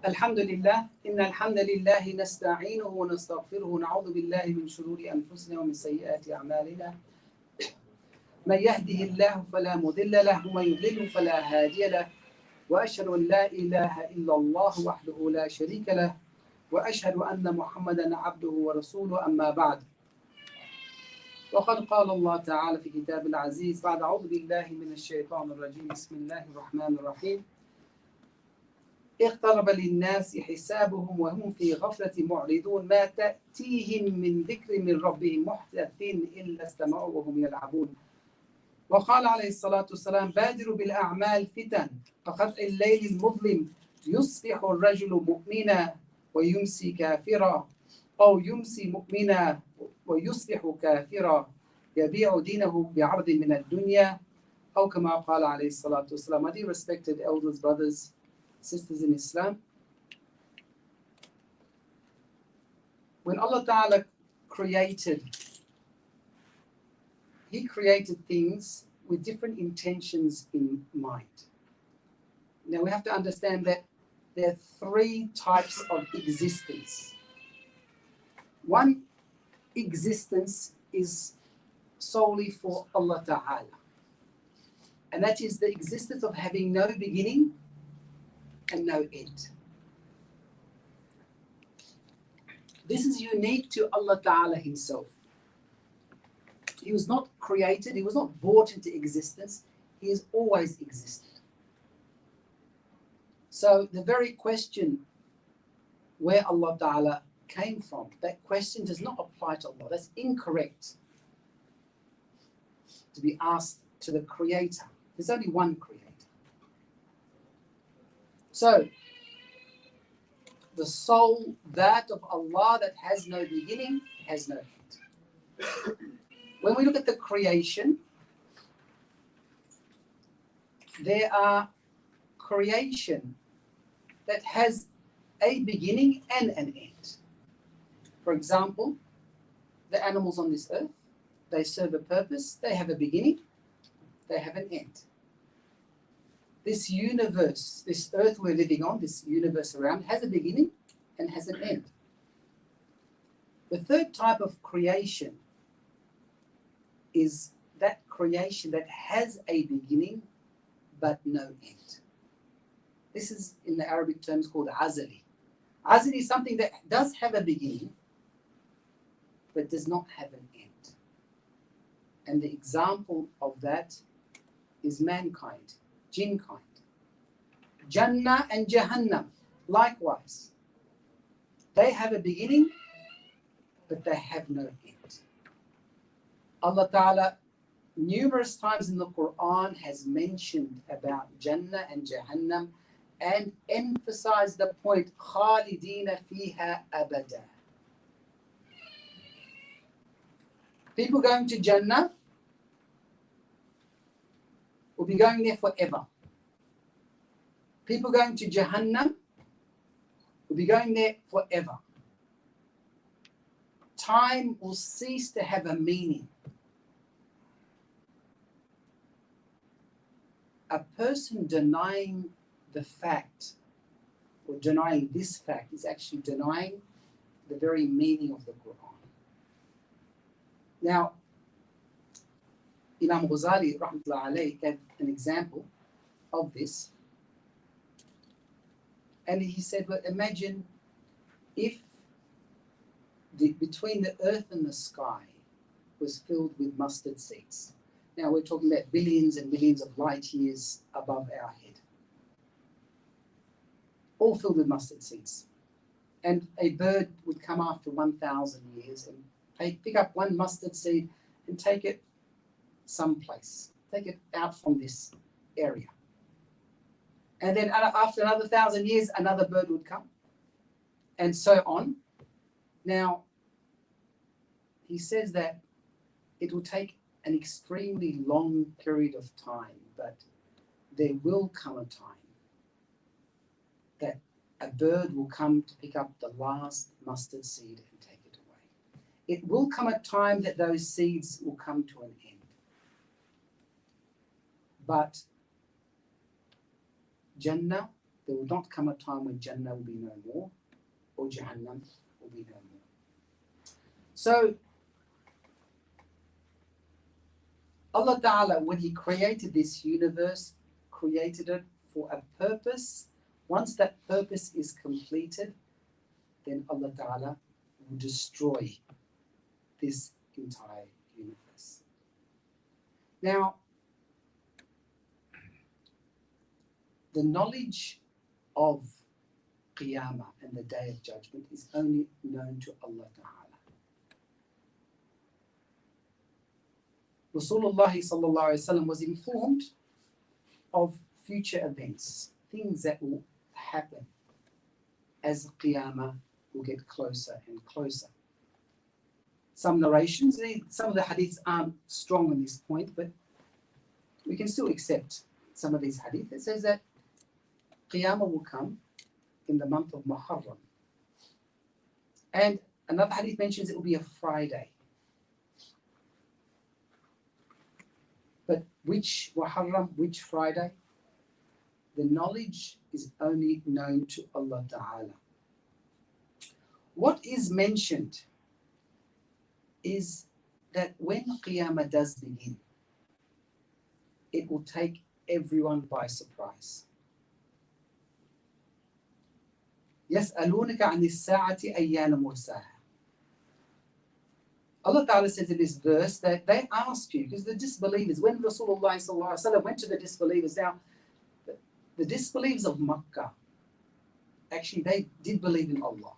الحمد لله إن الحمد لله نستعينه ونستغفره ونعوذ بالله من شرور أنفسنا ومن سيئات أعمالنا من يهده الله فلا مضل له ومن يضلل فلا هادي له وأشهد أن لا إله إلا الله وحده لا شريك له وأشهد أن محمدا عبده ورسوله أما بعد وقد قال الله تعالى في كتاب العزيز بعد أعوذ بالله من الشيطان الرجيم بسم الله الرحمن الرحيم اقترب للناس حسابهم وهم في غفلة معرضون ما تأتيهم من ذكر من ربهم محدث إلا استمعوا وهم يلعبون وقال عليه الصلاة والسلام بادروا بالأعمال فتن كقطع الليل المظلم يصبح الرجل مؤمنا ويمسي كافرا أو يمسي مؤمنا ويصبح كافرا يبيع دينه بعرض من الدنيا أو كما قال عليه الصلاة والسلام. My dear respected elders, brothers, sisters in Islam, when Allah Ta'ala created, He created things with different intentions in mind. Now we have to understand that there are three types of existence. One existence is solely for Allah Ta'ala, and that is the existence of having no beginning and no end. This is unique to Allah Ta'ala Himself. He was not created, He was not brought into existence, He has always existed. So the very question where Allah Ta'ala came from, that question does not apply to Allah. That's incorrect to be asked to the Creator. There's only one Creator. So, the sole that of Allah that has no beginning, has no end. When we look at the creation, there are creation that has a beginning and an end. For example, the animals on this earth, they serve a purpose, they have a beginning, they have an end. This universe, this earth we're living on, this universe around, has a beginning and has an end. The third type of creation is that creation that has a beginning but no end. This is in the Arabic terms called azali. Azali is something that does have a beginning but does not have an end. And the example of that is mankind. Jinn kind. Jannah and Jahannam, likewise. They have a beginning, but they have no end. Allah Ta'ala, numerous times in the Quran, has mentioned about Jannah and Jahannam and emphasized the point, Khalidina fiha abada. People going to Jannah will be going there forever. People going to Jahannam will be going there forever. Time will cease to have a meaning. A person denying the fact or denying this fact is actually denying the very meaning of the Quran. Now, Imam Ghazali rahmatullah alayhi gave an example of this, and he said, well, imagine if between the earth and the sky was filled with mustard seeds. Now we're talking about billions and billions of light years above our head, all filled with mustard seeds. And a bird would come after 1,000 years and pick up one mustard seed and take it someplace, take it out from this area. And then after another 1,000 years, another bird would come, and so on. Now, he says that it will take an extremely long period of time, but there will come a time that a bird will come to pick up the last mustard seed and take it away. It will come a time that those seeds will come to an end. But Jannah there will not come a time when Jannah will be no more or Jahannam will be no more. So Allah Ta'ala, when He created this universe, created it for a purpose. Once that purpose is completed, then Allah Ta'ala will destroy this entire universe. Now, the knowledge of Qiyamah and the Day of Judgment is only known to Allah Ta'ala. Rasulullah sallallahu alaihi wasallam was informed of future events, things that will happen as Qiyamah will get closer and closer. Some narrations, some of the hadiths aren't strong on this point, but we can still accept some of these hadiths. It says that Qiyamah will come in the month of Muharram. And another hadith mentions it will be a Friday. But which Muharram, which Friday? The knowledge is only known to Allah Ta'ala. What is mentioned is that when Qiyamah does begin, it will take everyone by surprise. يَسْأَلُونَكَ عَنِ السَّاعَةِ أَيَّانَ مُرْسَاهَا. Allah Ta'ala says in this verse that they ask you, because the disbelievers, when Rasulullah sallallahu alaihi wasallam went to the disbelievers, now the disbelievers of Makkah, actually they did believe in Allah.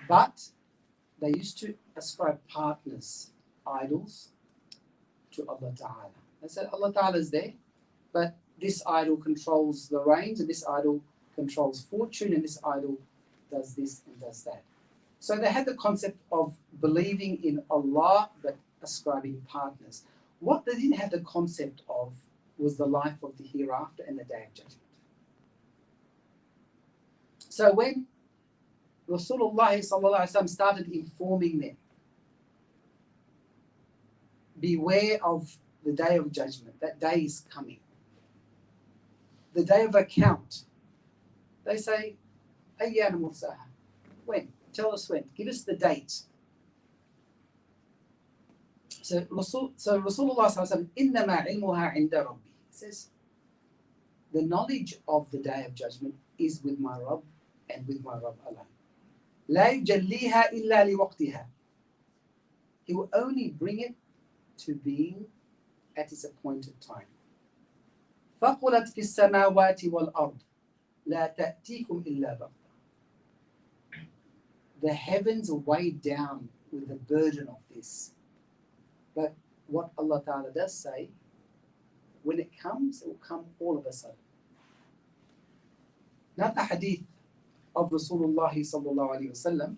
But they used to ascribe partners, idols, to Allah Ta'ala. They said Allah Ta'ala is there, but this idol controls the rains, and this idol controls fortune, and this idol does this and does that. So they had the concept of believing in Allah but ascribing partners. What they didn't have the concept of was the life of the hereafter and the Day of Judgment. So when Rasulullah sallallahu alaihi wasallam started informing them, beware of the Day of Judgment, that day is coming. The Day of Account. They say, Ayyana Mursaha. When? Tell us when. Give us the date. So Rasulullah sallallahu alaihi wasallam, إِنَّمَا عِلْمُهَا عِنْدَ رَبِّي. Says, the knowledge of the Day of Judgment is with my Rabb and with my Rabb alone. لَا يُجَلِّيهَا إِلَّا لِوَقْتِهَا. He will only bring it to being at its appointed time. فَقُلَتْ فِي السَّمَاوَاتِ وَالْأَرْضِ لَا تَأْتِيكُمْ إِلَّا بَغْتَةً. The heavens are weighed down with the burden of this. But what Allah Ta'ala does say, when it comes, it will come all of a sudden. Another hadith of Rasulullah sallallahu alaihi wasallam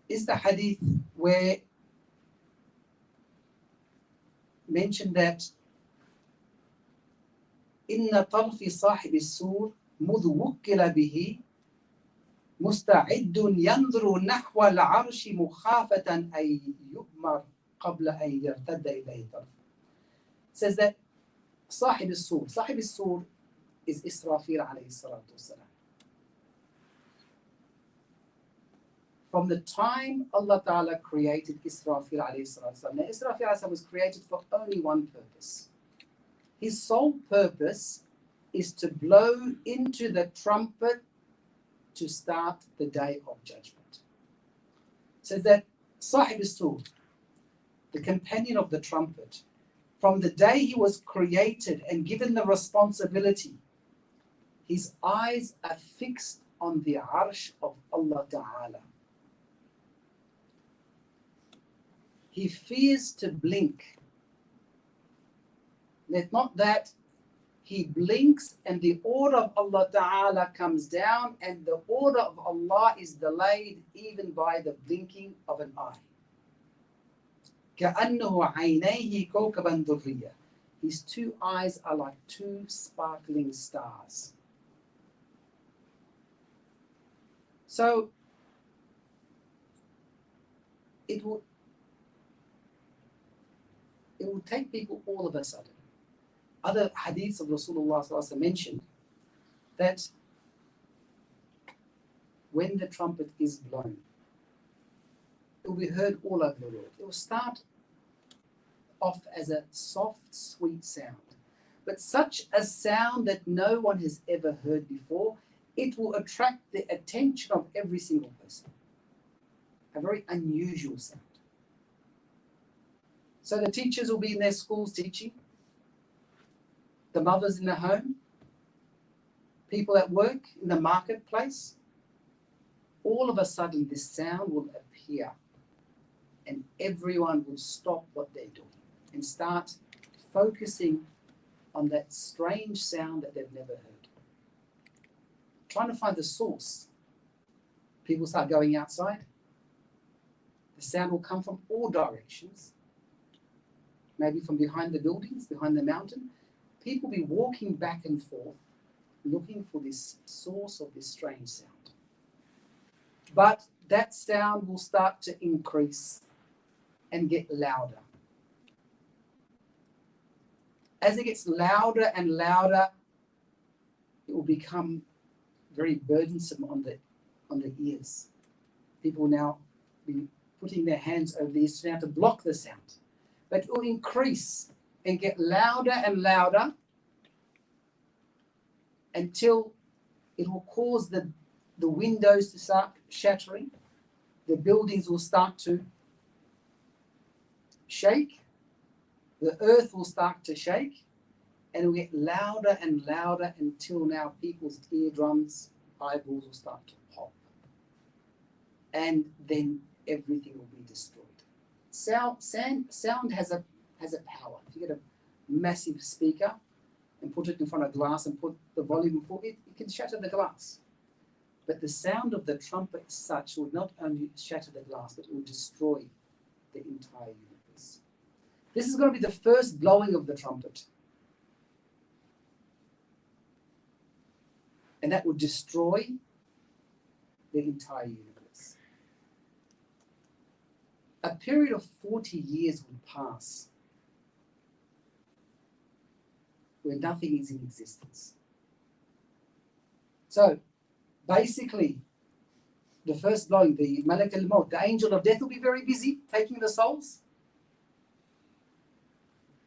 is the hadith where mentioned that إِنَّ طَرْفِ صَاحِبِ السُّورِ مُذْ وُكِّلَ بِهِ مُسْتَعِدٌ يَنْظُرُ نَحْوَ الْعَرْشِ مُخَافَةً أَن يُؤْمَرْ قَبْلَ أَن يَرْتَدَّ إِلَيْهِ طَرْفُ. Says that صاحب السور is Israfil alayhi salatu wasalam. From the time Allah Ta'ala created Israfil alayhi salatu wasalam, now Israfil alayhi salam was created for only one purpose. His sole purpose is to blow into the trumpet to start the Day of Judgment. Says that Sahib al-Sur, the companion of the trumpet, from the day he was created and given the responsibility, his eyes are fixed on the arsh of Allah Ta'ala. He fears to blink. Let not that he blinks and the order of Allah Ta'ala comes down, and the order of Allah is delayed even by the blinking of an eye. كَأَنَّهُ عَيْنَيْهِ كَوْكَبًا دُرِّيًّا. His two eyes are like two sparkling stars. So it will take people all of a sudden. Other hadiths of Rasulullah mentioned that when the trumpet is blown, it will be heard all over the world. It will start off as a soft, sweet sound, but such a sound that no one has ever heard before. It will attract the attention of every single person. A very unusual sound. So the teachers will be in their schools teaching, the mothers in the home, people at work, in the marketplace. All of a sudden this sound will appear and everyone will stop what they're doing and start focusing on that strange sound that they've never heard. Trying to find the source. People start going outside. The sound will come from all directions. Maybe from behind the buildings, behind the mountain. People will be walking back and forth looking for this source of this strange sound. But that sound will start to increase and get louder. As it gets louder and louder, it will become very burdensome on the ears. People will now be putting their hands over the ears now to block the sound. But it will increase and get louder and louder until it will cause the windows to start shattering. The buildings will start to shake. The earth will start to shake. And it will get louder and louder until now people's eardrums, eyeballs will start to pop. And then everything will be destroyed. Sound has a power. If you get a massive speaker and put it in front of glass and put the volume for it, it can shatter the glass. But the sound of the trumpet as such would not only shatter the glass, but it would destroy the entire universe. This is going to be the first blowing of the trumpet. And that would destroy the entire universe. A period of 40 years would pass where nothing is in existence. So, basically, the first blowing, the Malak al-Maut, the angel of death, will be very busy taking the souls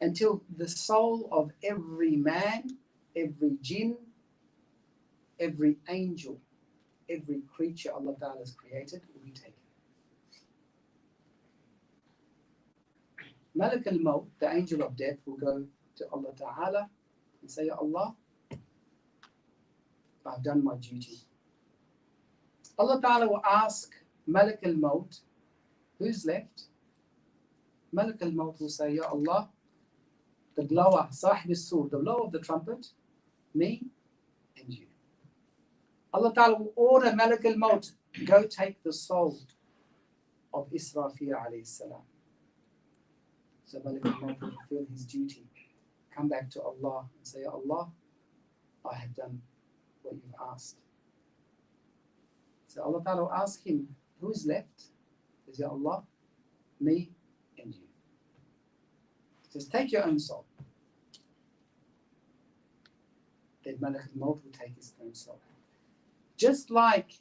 until the soul of every man, every jinn, every angel, every creature Allah Ta'ala has created will be taken. Malak al-Maut, the angel of death, will go to Allah Ta'ala and say, Ya Allah, I've done my duty. Allah Ta'ala will ask Malak al-Maut, who's left? Malak al-Maut will say, Ya Allah, the blower, Sahib al-Sur, the blower of the trumpet, me and you. Allah Ta'ala will order Malak al-Maut, go take the soul of Israfil alayhi salam. So Malak al-Maut will fulfill his duty, come back to Allah and say, Ya Allah, I have done what you've asked. So Allah Ta'ala will ask him, who is left? He says, Ya Allah, me and you. He says, take your own soul. Then Malak al-Maut will take his own soul. Just like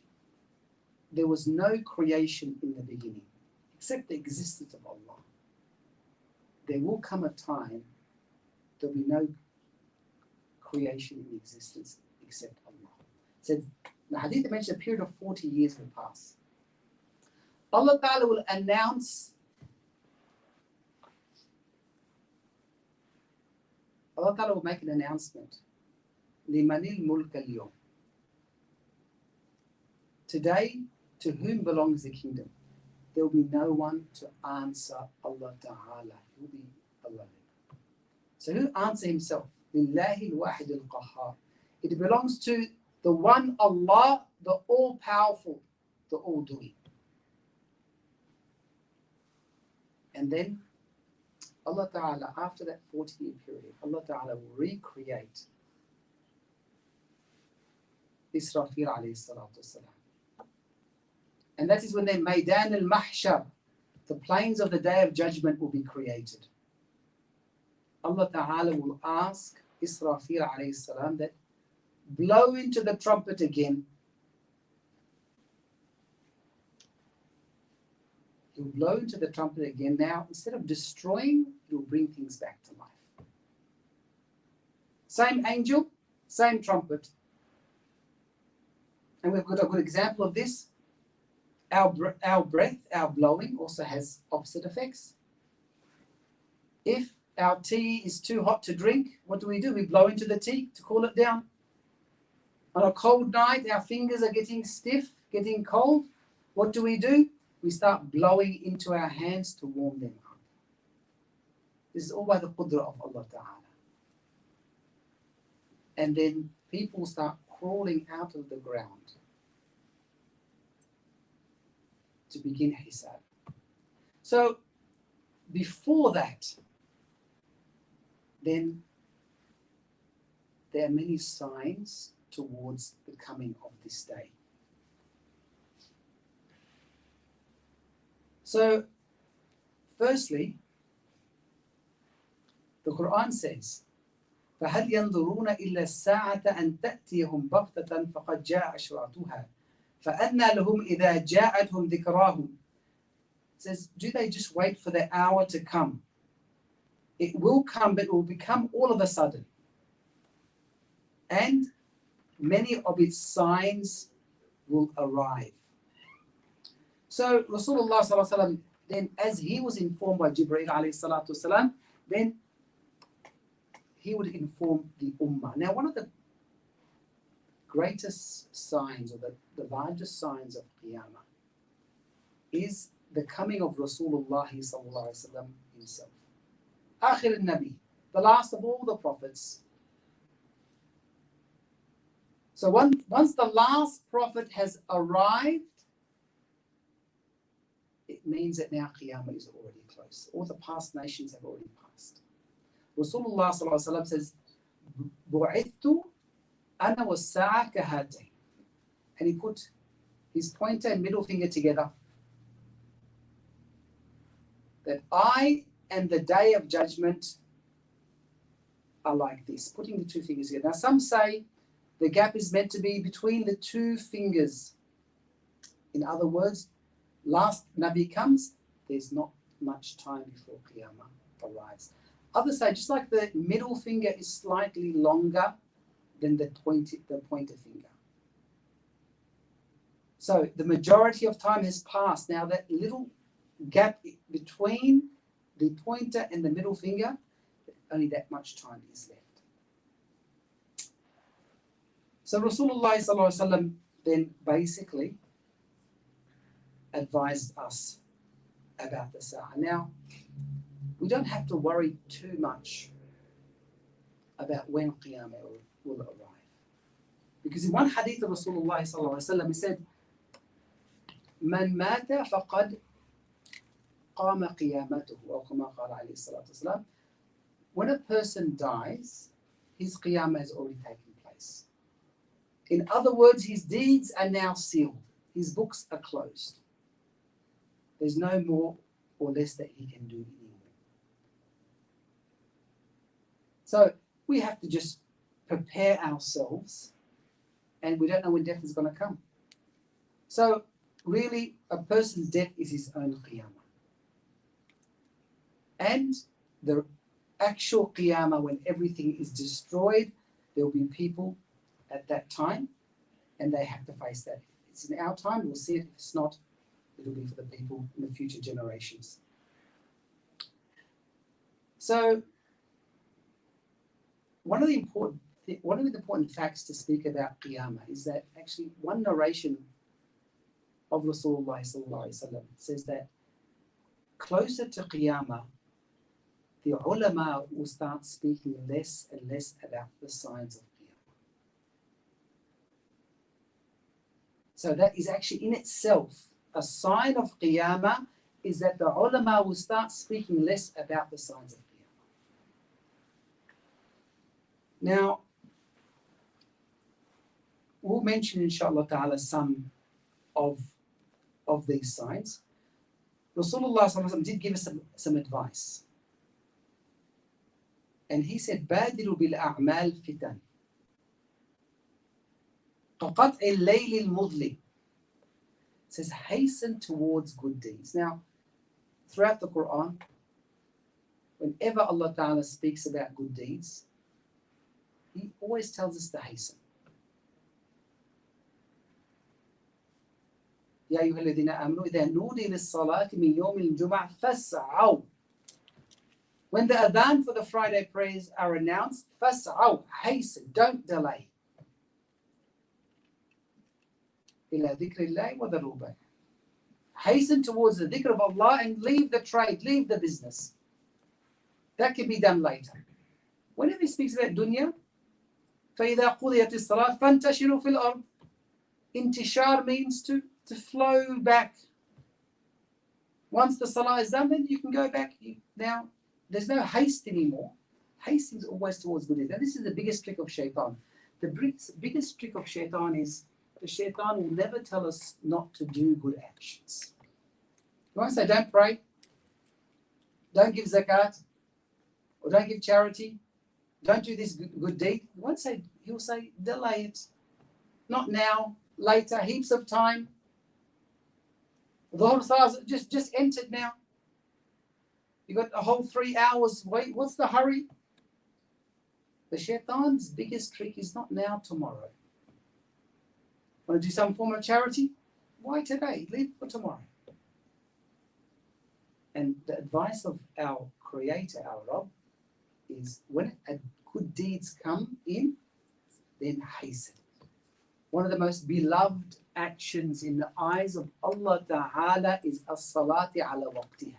there was no creation in the beginning, except the existence of Allah, there will come a time there will be no creation in existence except Allah. So the hadith mentioned a period of 40 years will pass. Allah Ta'ala will announce, Allah Ta'ala will make an announcement. لِمَنِ الْمُلْكَ الْيَوْمِ. Today, to whom belongs the kingdom? There will be no one to answer Allah Ta'ala. He will be alone. So who answer himself? لِلَّهِ الْوَاحِدِ الْقَهَّارِ. It belongs to the one Allah, the all-powerful, the all-doing. And then Allah Ta'ala, after that 40-year period, Allah Ta'ala will recreate Israfil alayhi salatu wasalam. And that is when the Maidan al-Mahshar, the plains of the Day of Judgment, will be created. Allah Ta'ala will ask Israfil alayhi salam that blow into the trumpet again. He'll blow into the trumpet again. Now, instead of destroying, he'll bring things back to life. Same angel, same trumpet. And we've got a good example of this. Our breath, our blowing also has opposite effects. If our tea is too hot to drink, what do? We blow into the tea to cool it down. On a cold night, our fingers are getting stiff, getting cold. What do? We start blowing into our hands to warm them up. This is all by the qudra of Allah Ta'ala. And then people start crawling out of the ground to begin hisab. So before that, then there are many signs towards the coming of this day. So firstly, the Quran says, فَهَلْ يَنْظُرُونَ إِلَّا السَّاعَةَ أَنْ تَأْتِيَهُمْ بَغْتَةً فَقَدْ جَاءَ أَشْرَاطُهَا فَأَنَّى لَهُمْ إِذَا جَاءَتْهُمْ ذِكْرَاهُمْ. It says, do they just wait for the hour to come? It will come, but it will become all of a sudden. And many of its signs will arrive. So Rasulullah sallallahu alaihi wasallam, then as he was informed by Jibreel alayhi salatu wasalam, then he would inform the ummah. Now, one of the greatest signs, or the largest signs of Qiyamah, is the coming of Rasulullah sallallahu alaihi wasallam himself. Akhir al-Nabi, the last of all the prophets. So once the last prophet has arrived, it means that now Qiyamah is already close. All the past nations have already passed. Rasulullah sallallahu alaihi wasallam says, "Bu'ithtu ana was-sa'a kahatayn," and he put his pointer and middle finger together. That I and the day of judgment are like this, putting the two fingers together. Now, some say the gap is meant to be between the two fingers. In other words, last Nabi comes, there's not much time before Qiyamah arrives. Others say just like the middle finger is slightly longer than the pointer finger. So the majority of time has passed. Now that little gap between the pointer and the middle finger, only that much time is left. So Rasulullah sallallahu alaihi wasallam then basically advised us about the Sa'ah. Now, we don't have to worry too much about when Qiyamah will arrive. Because in one hadith of Rasulullah sallallahu alaihi wasallam, he said, "Man mata faqad qama qiyamatuhu," or kama qala alayhi salatu wasalam. When a person dies, his Qiyamah has already taken place. In other words, his deeds are now sealed. His books are closed. There's no more or less that he can do anymore. So we have to just prepare ourselves, and we don't know when death is going to come. So really, a person's death is his own Qiyamah. And the actual Qiyamah, when everything is destroyed, there will be people at that time, and they have to face that. If it's in our time, we'll see it. If it's not, it'll be for the people in the future generations. So one of the important facts to speak about Qiyamah is that actually one narration of Rasulullah sallallahu alaihi wasallam says that closer to Qiyamah, the ulama will start speaking less and less about the signs of Qiyamah. So that is actually in itself a sign of Qiyamah, is that the ulama will start speaking less about the signs of Qiyamah. Now, we'll mention inshallah ta'ala some of these signs. Rasulullah sallallahu alaihi wasallam did give us some advice. And he said, بادروا بالأعمال فتن كقطع الليل المظلم. Says, hasten towards good deeds. Now, throughout the Quran, whenever Allah Ta'ala speaks about good deeds, He always tells us to hasten. يا أيها الذين آمنوا إذا نودي للصلاة من يوم الجمعة فاسعوا. When the adhan for the Friday prayers are announced, فاسعوا, hasten, don't delay. إلى ذكر الله وذروا البيع. Hasten towards the dhikr of Allah and leave the trade, leave the business. That can be done later. Whenever he speaks about dunya, فإذا قضيت الصلاة فانتشروا في الأرض. Intishar means to flow back. Once the salah is done, then you can go back. Now, there's no haste anymore. Haste is always towards good deeds. And this is the biggest trick of shaitan. The biggest trick of shaitan is the shaitan will never tell us not to do good actions. He won't say, don't pray, don't give zakat, or don't give charity, don't do this good deed. He won't say, he'll say, delay it. Not now, later, heaps of time. The whole salah just entered now. You got a whole 3 hours. Wait, what's the hurry? The shaitan's biggest trick is not now, tomorrow. Want to do some form of charity? Why today? Leave for tomorrow. And the advice of our Creator, our Rabb, is when good deeds come in, then hasten. One of the most beloved actions in the eyes of Allah Ta'ala is as-salati ala waqtiha.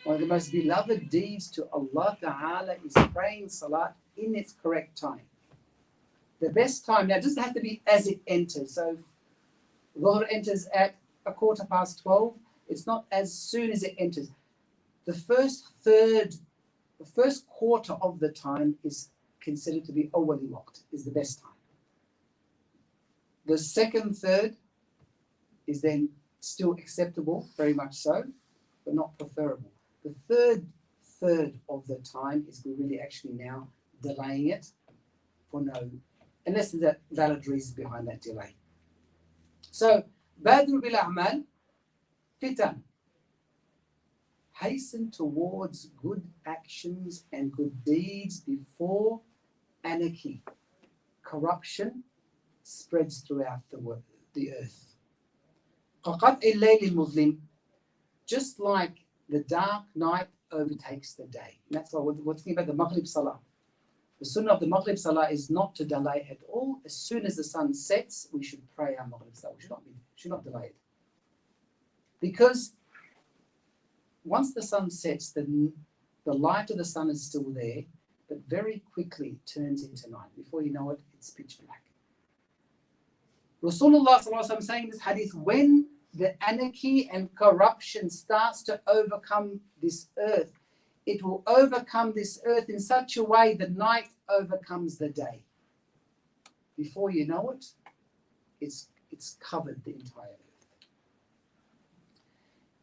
One of the most beloved deeds to Allah Ta'ala is praying salat in its correct time. The best time, now it doesn't have to be as it enters. So if Dhuhr enters at 12:15, it's not as soon as it enters. The first quarter of the time is considered to be awwali waqt, is the best time. The second third is then still acceptable, very much so, but not preferable. The third of the time is we're really actually now delaying it for unless there's a valid reason behind that delay. So, بادر بالأعمال فتن. Hasten towards good actions and good deeds before anarchy, corruption spreads throughout the earth. كقطع الليل المظلم. Just like the dark night overtakes the day. And that's why we're thinking about the Maghrib Salah. The sunnah of the Maghrib Salah is not to delay at all. As soon as the sun sets, we should pray our Maghrib Salah. We should not delay it. Because once the sun sets, the light of the sun is still there, but very quickly it turns into night. Before you know it, it's pitch black. Rasulullah ﷺ saying in this hadith, when the anarchy and corruption starts to overcome this earth, it will overcome this earth in such a way that night overcomes the day. Before you know it, it's covered the entire earth.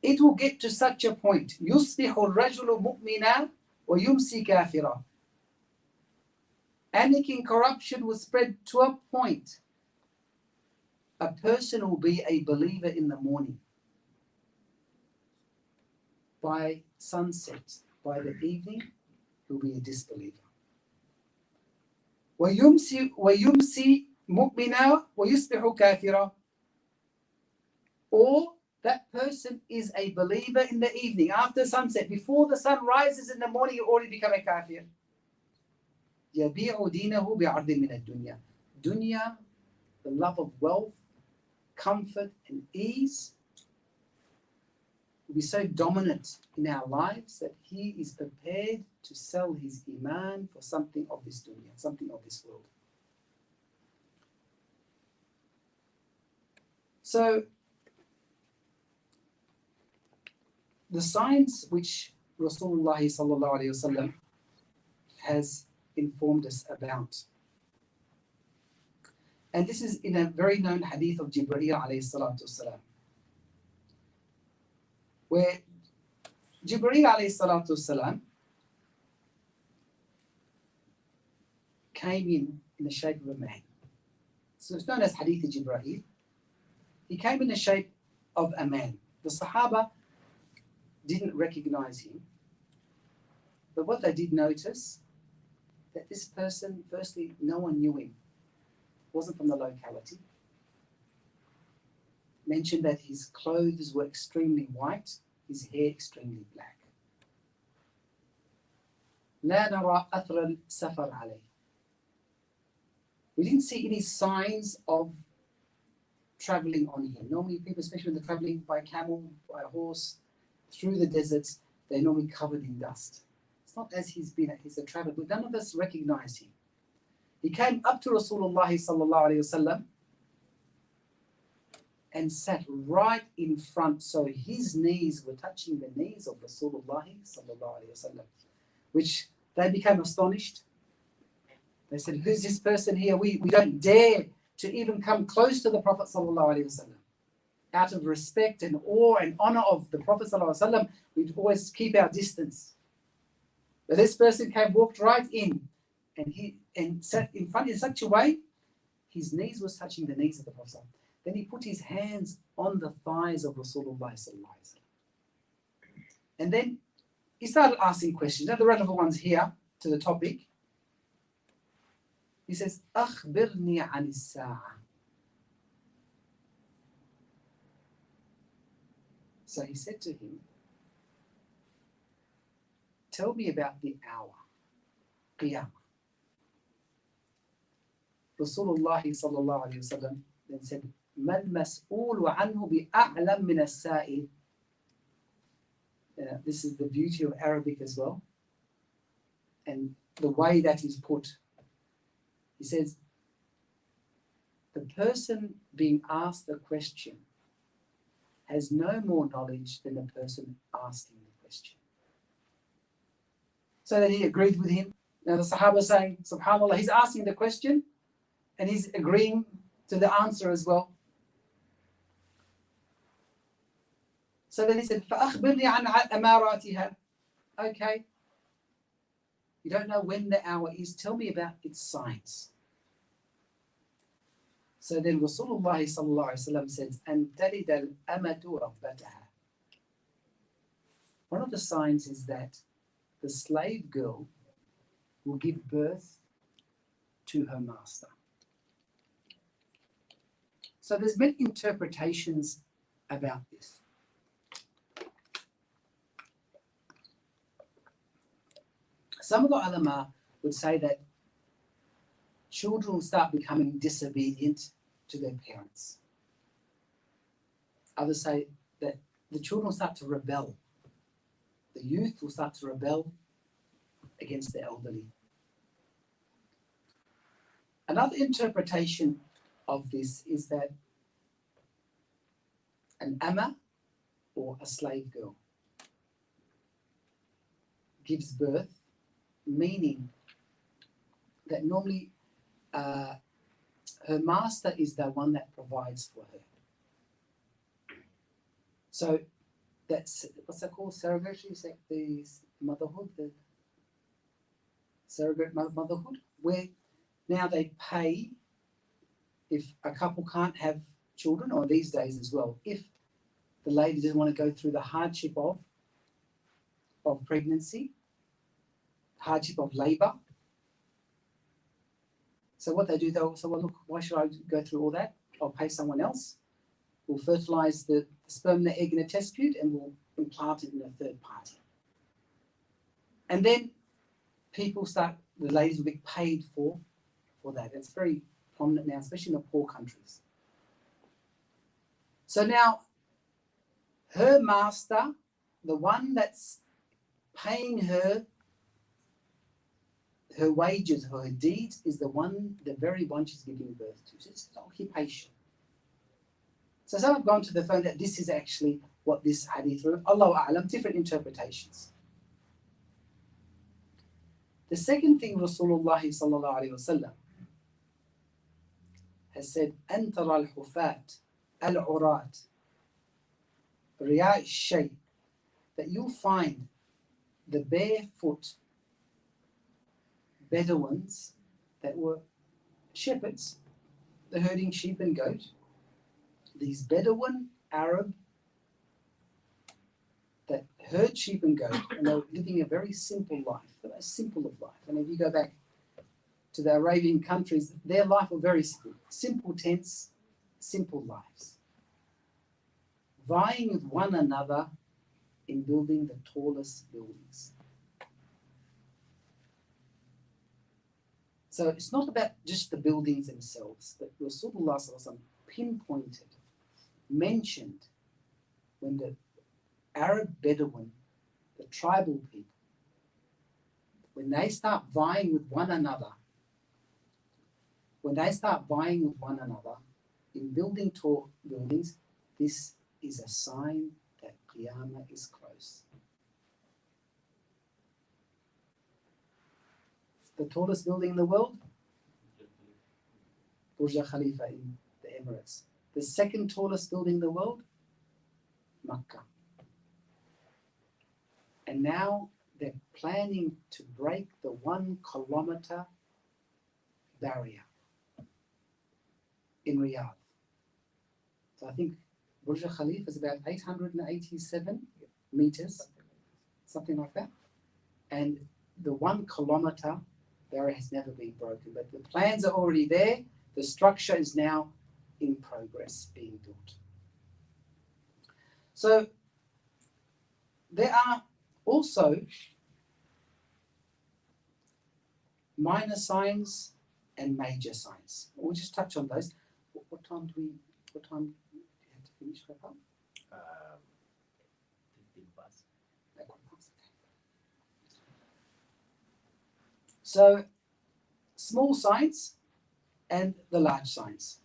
It will get to such a point. يُصْبِحُ الرَّجُلُ مُؤْمِنًا وَيُمْسِي كَافِرًا. Anarchy and corruption will spread to a point. A person will be a believer in the morning. By sunset, by the evening, he'll be a disbeliever. وَيُمْسِي مُؤْمِنًا وَيُصْبِحُ كَافِرًا. Or that person is a believer in the evening, after sunset. Before the sun rises in the morning, you already become a kafir. يَبِيعُ دِينَهُ بِعَرْضٍ مِنَ الدُّنْيا. Dunya, the love of wealth, comfort and ease, will be so dominant in our lives that he is prepared to sell his iman for something of this dunya, something of this world. So, the signs which Rasulullah sallallahu alaihi wasallam has informed us about. And this is in a very known hadith of Jibreel alayhi salatu wasalam, where Jibreel alayhi salatu wasalam came in the shape of a man. So it's known as Hadith Jibreel. He came in the shape of a man. The Sahaba didn't recognize him, but what they did notice, that this person, firstly, no one knew him, wasn't from the locality. Mentioned that his clothes were extremely white, his hair extremely black. لا نرى أثر السفر عليه. We didn't see any signs of traveling on him. Normally people, especially when they're traveling by camel, by horse, through the deserts, they're normally covered in dust. It's not as he's a traveler, but none of us recognized him. He came up to Rasulullah sallallahu alayhi wasallam and sat right in front, so his knees were touching the knees of Rasulullah sallallahu alayhi wasallam, which they became astonished. They said, who's this person here? We don't dare to even come close to the Prophet sallallahu alaihi wasallam. Out of respect and awe and honor of the Prophet sallallahu alaihi wasallam, we'd always keep our distance. But this person walked right in, and sat in front in such a way, his knees was touching the knees of the Prophet. Then he put his hands on the thighs of Rasulullah sallallahu alaihi wasallam. And then he started asking questions. Now the relevant ones here to the topic. He says, أخبرني عن الساعة. So he said to him, tell me about the hour, Qiyamah. Rasulullah sallallahu alayhi wa sallam then said, ما المسؤول عنه بأعلم من السائل. This is the beauty of Arabic as well, and the way that is put. He says, the person being asked the question has no more knowledge than the person asking the question. So then he agreed with him. Now the Sahaba saying, subhanAllah, he's asking the question and he's agreeing to the answer as well. So then he said, فَأَخْبِرْنِي عَنْ أَمَارَاتِهَا. Okay. You don't know when the hour is, tell me about its signs. So then Rasulullah sallallahu alaihi wasallam says, أَن تَلِدَ الْأَمَةُ رَبَّتَهَا. One of the signs is that the slave girl will give birth to her master. So there's many interpretations about this. Some of the ulama would say that children will start becoming disobedient to their parents. Others say that the children will start to rebel. The youth will start to rebel against the elderly. Another interpretation of this is that an amma or a slave girl gives birth, meaning that normally her master is the one that provides for her. So that's, what's that called? Surrogacy? Is that the motherhood? The surrogate motherhood? Where now they pay if a couple can't have children, or these days as well, if the lady doesn't want to go through the hardship of pregnancy, hardship of labor. So what they do, they'll say, well, look, why should I go through all that? I'll pay someone else. We'll fertilize the sperm and the egg in a test tube and we'll implant it in a third party. And then people start, the ladies will be paid for that. It's very prominent now, especially in the poor countries. So now, her master, the one that's paying her wages, her deeds, is the very one she's giving birth to. So it's occupation. So some have gone to the phone that this is actually what this hadith, Allahu A'lam, different interpretations. The second thing Rasulullah sallallahu alayhi wa sallam has said, أَن تَرَى الْحُفَاةِ الْعُرَاةِ رِيَاءِ الشَّيْءِ, that you'll find the barefoot Bedouins that were shepherds, the herding sheep and goat. These Bedouin Arab that herd sheep and goat, and they were living a very simple life, the most simple of life. And if you go back to the Arabian countries, their life was very simple. Simple tents, simple lives. Vying with one another in building the tallest buildings. So it's not about just the buildings themselves, but Rasulullah pinpointed, mentioned when the Arab Bedouin, the tribal people, when they start vying with one another, in building tall buildings, this is a sign that Qiyamah is close. The tallest building in the world? Burj Khalifa in the Emirates. The second tallest building in the world? Makkah. And now they're planning to break the 1 kilometer barrier in Riyadh. So I think Burj Khalifa is about 887 meters, something like that. And the 1 kilometer barrier has never been broken, but the plans are already there. The structure is now in progress, being built. So there are also minor signs and major signs. We'll just touch on those. What time do you have to finish, Papa? 15 past. So, small signs and the large signs.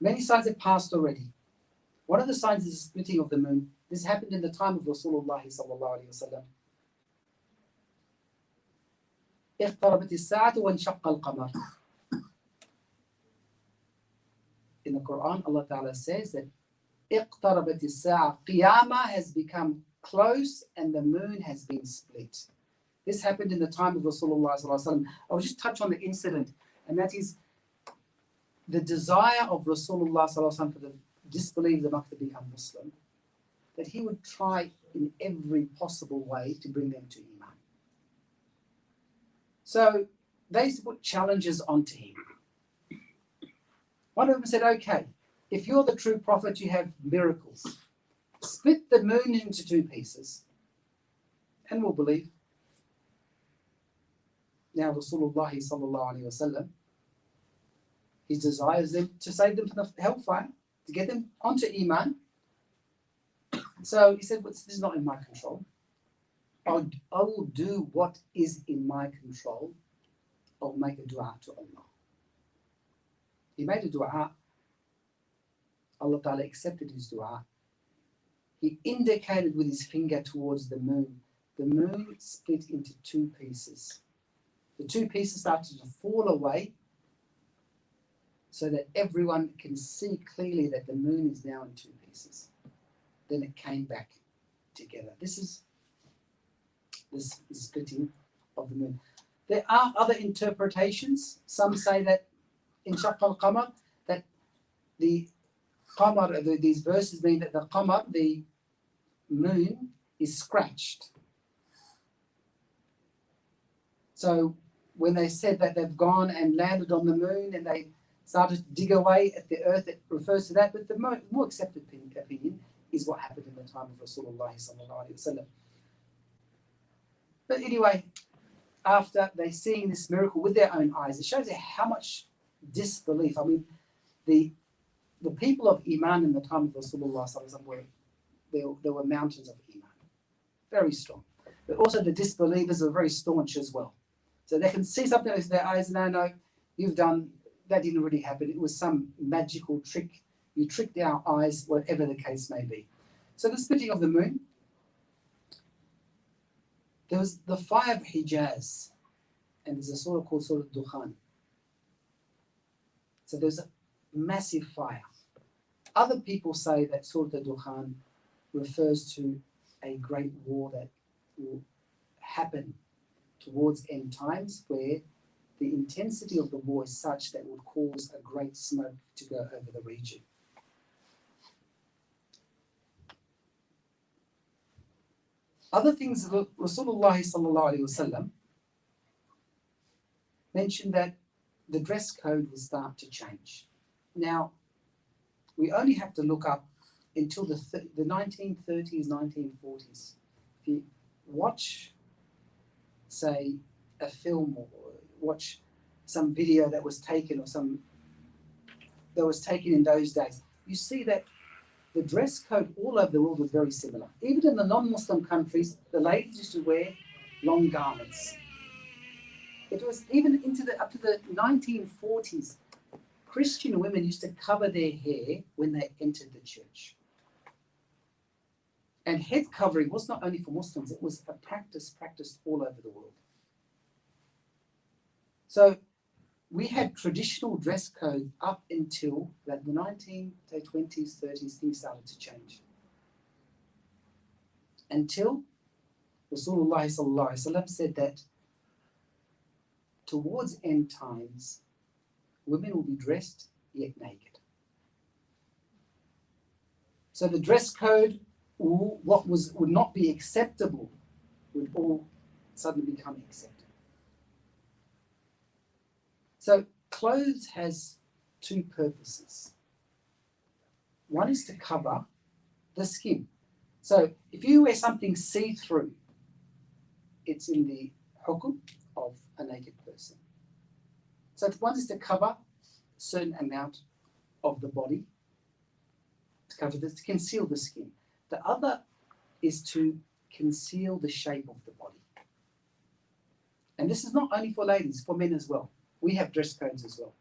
Many signs have passed already. One of the signs is the splitting of the moon. This happened in the time of Rasulullah sallallahu alaihi wasallam. اقتربت الساعة وانشق القمر. In the Quran, Allah Ta'ala says that اقتربت الساعة, Qiyamah has become close and the moon has been split. This happened in the time of Rasulullah sallallahu alaihi wasallam. I'll just touch on the incident, and that is the desire of Rasulullah sallallahu alaihi wasallam for the disbelievers of Makkah to become Muslim, that he would try in every possible way to bring them to Iman. So they used to put challenges onto him. One of them said, okay, if you're the true prophet, you have miracles. Split the moon into 2 pieces and we'll believe. Now Rasulullah sallallahu alaihi wasallam, he desires them to save them from the hellfire, to get them onto Iman. So he said, well, this is not in my control. I will do what is in my control. I'll make a dua to Allah. He made a dua. Allah Ta'ala accepted his dua. He indicated with his finger towards the moon. The moon split into 2 pieces. The 2 pieces started to fall away so that everyone can see clearly that the moon is now in 2 pieces. Then it came back together. This is the splitting of the moon. There are other interpretations. Some say that in Shaq al-Qamar, that the Qamar, these verses mean that the Qamar, the moon, is scratched. So when they said that they've gone and landed on the moon and they started to dig away at the earth, it refers to that. But the more accepted opinion is what happened in the time of Rasulullah sallallahu alaihi wasallam. But anyway, after they seeing this miracle with their own eyes, it shows you how much disbelief. I mean, the people of Iman in the time of Rasulullah sallallahu alaihi wasallam there were mountains of Iman, very strong. But also the disbelievers were very staunch as well. So they can see something with their eyes. No, you've done, that didn't really happen. It was some magical trick. You tricked our eyes, whatever the case may be. So the splitting of the moon, there was the fire of Hijaz, and there's a surah called Surah Dukhan. So there's a massive fire. Other people say that Surah Dukhan refers to a great war that will happen towards end times, where the intensity of the war is such that it would cause a great smoke to go over the region. Other things, Rasulullah sallallahu alaihi wasallam mentioned that the dress code will start to change. Now, we only have to look up until the 1930s, 1940s. If you watch, say, a film or watch some video that was taken in those days, you see that the dress code all over the world was very similar. Even in the non-Muslim countries, the ladies used to wear long garments. It was even up to the 1940s. Christian women used to cover their hair when they entered the church. And head covering was not only for Muslims, it was a practice practiced all over the world. So we had traditional dress code up until the 1920s, 30s, things started to change. Until Rasulullah sallallahu alaihi wasallam said that towards end times, women will be dressed yet naked. So the dress code, what would not be acceptable, would all suddenly become acceptable. So clothes has two purposes. One is to cover the skin. So if you wear something see-through, it's in the hukum of a naked person. So one is to cover a certain amount of the body, to conceal the skin. The other is to conceal the shape of the body. And this is not only for ladies, for men as well. We have dress codes as well.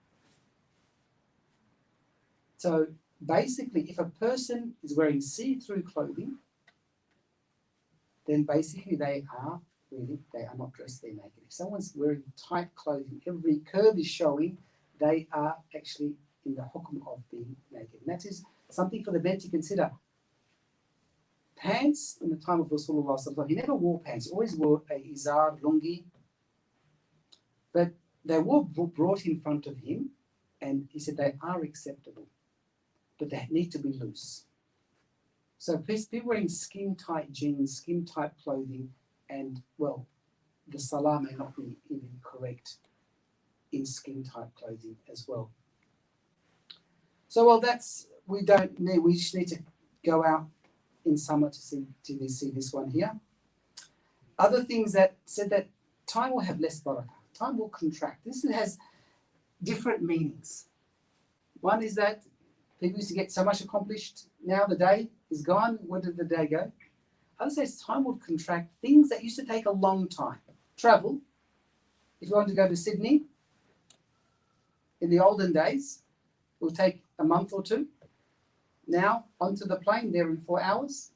So basically, if a person is wearing see-through clothing, then basically they are not dressed, they're naked. If someone's wearing tight clothing, every curve is showing, they are actually in the hukum of being naked. And that is something for the men to consider. Pants in the time of Rasulullah, he never wore pants. He always wore a izar, lungi. But they were brought in front of him, and he said they are acceptable, but they need to be loose. So people wearing skin-tight jeans, skin-tight clothing, and, well, the salah may not be even correct in skin-tight clothing as well. So, well, we just need to go out in summer to see this one here. Other things that said that time will have less barakah. Time will contract. This has different meanings. One is that people used to get so much accomplished. Now the day is gone. Where did the day go? Others say time will contract. Things that used to take a long time. Travel. If you want to go to Sydney, in the olden days, it would take a month or two. Now, onto the plane, they're in 4 hours.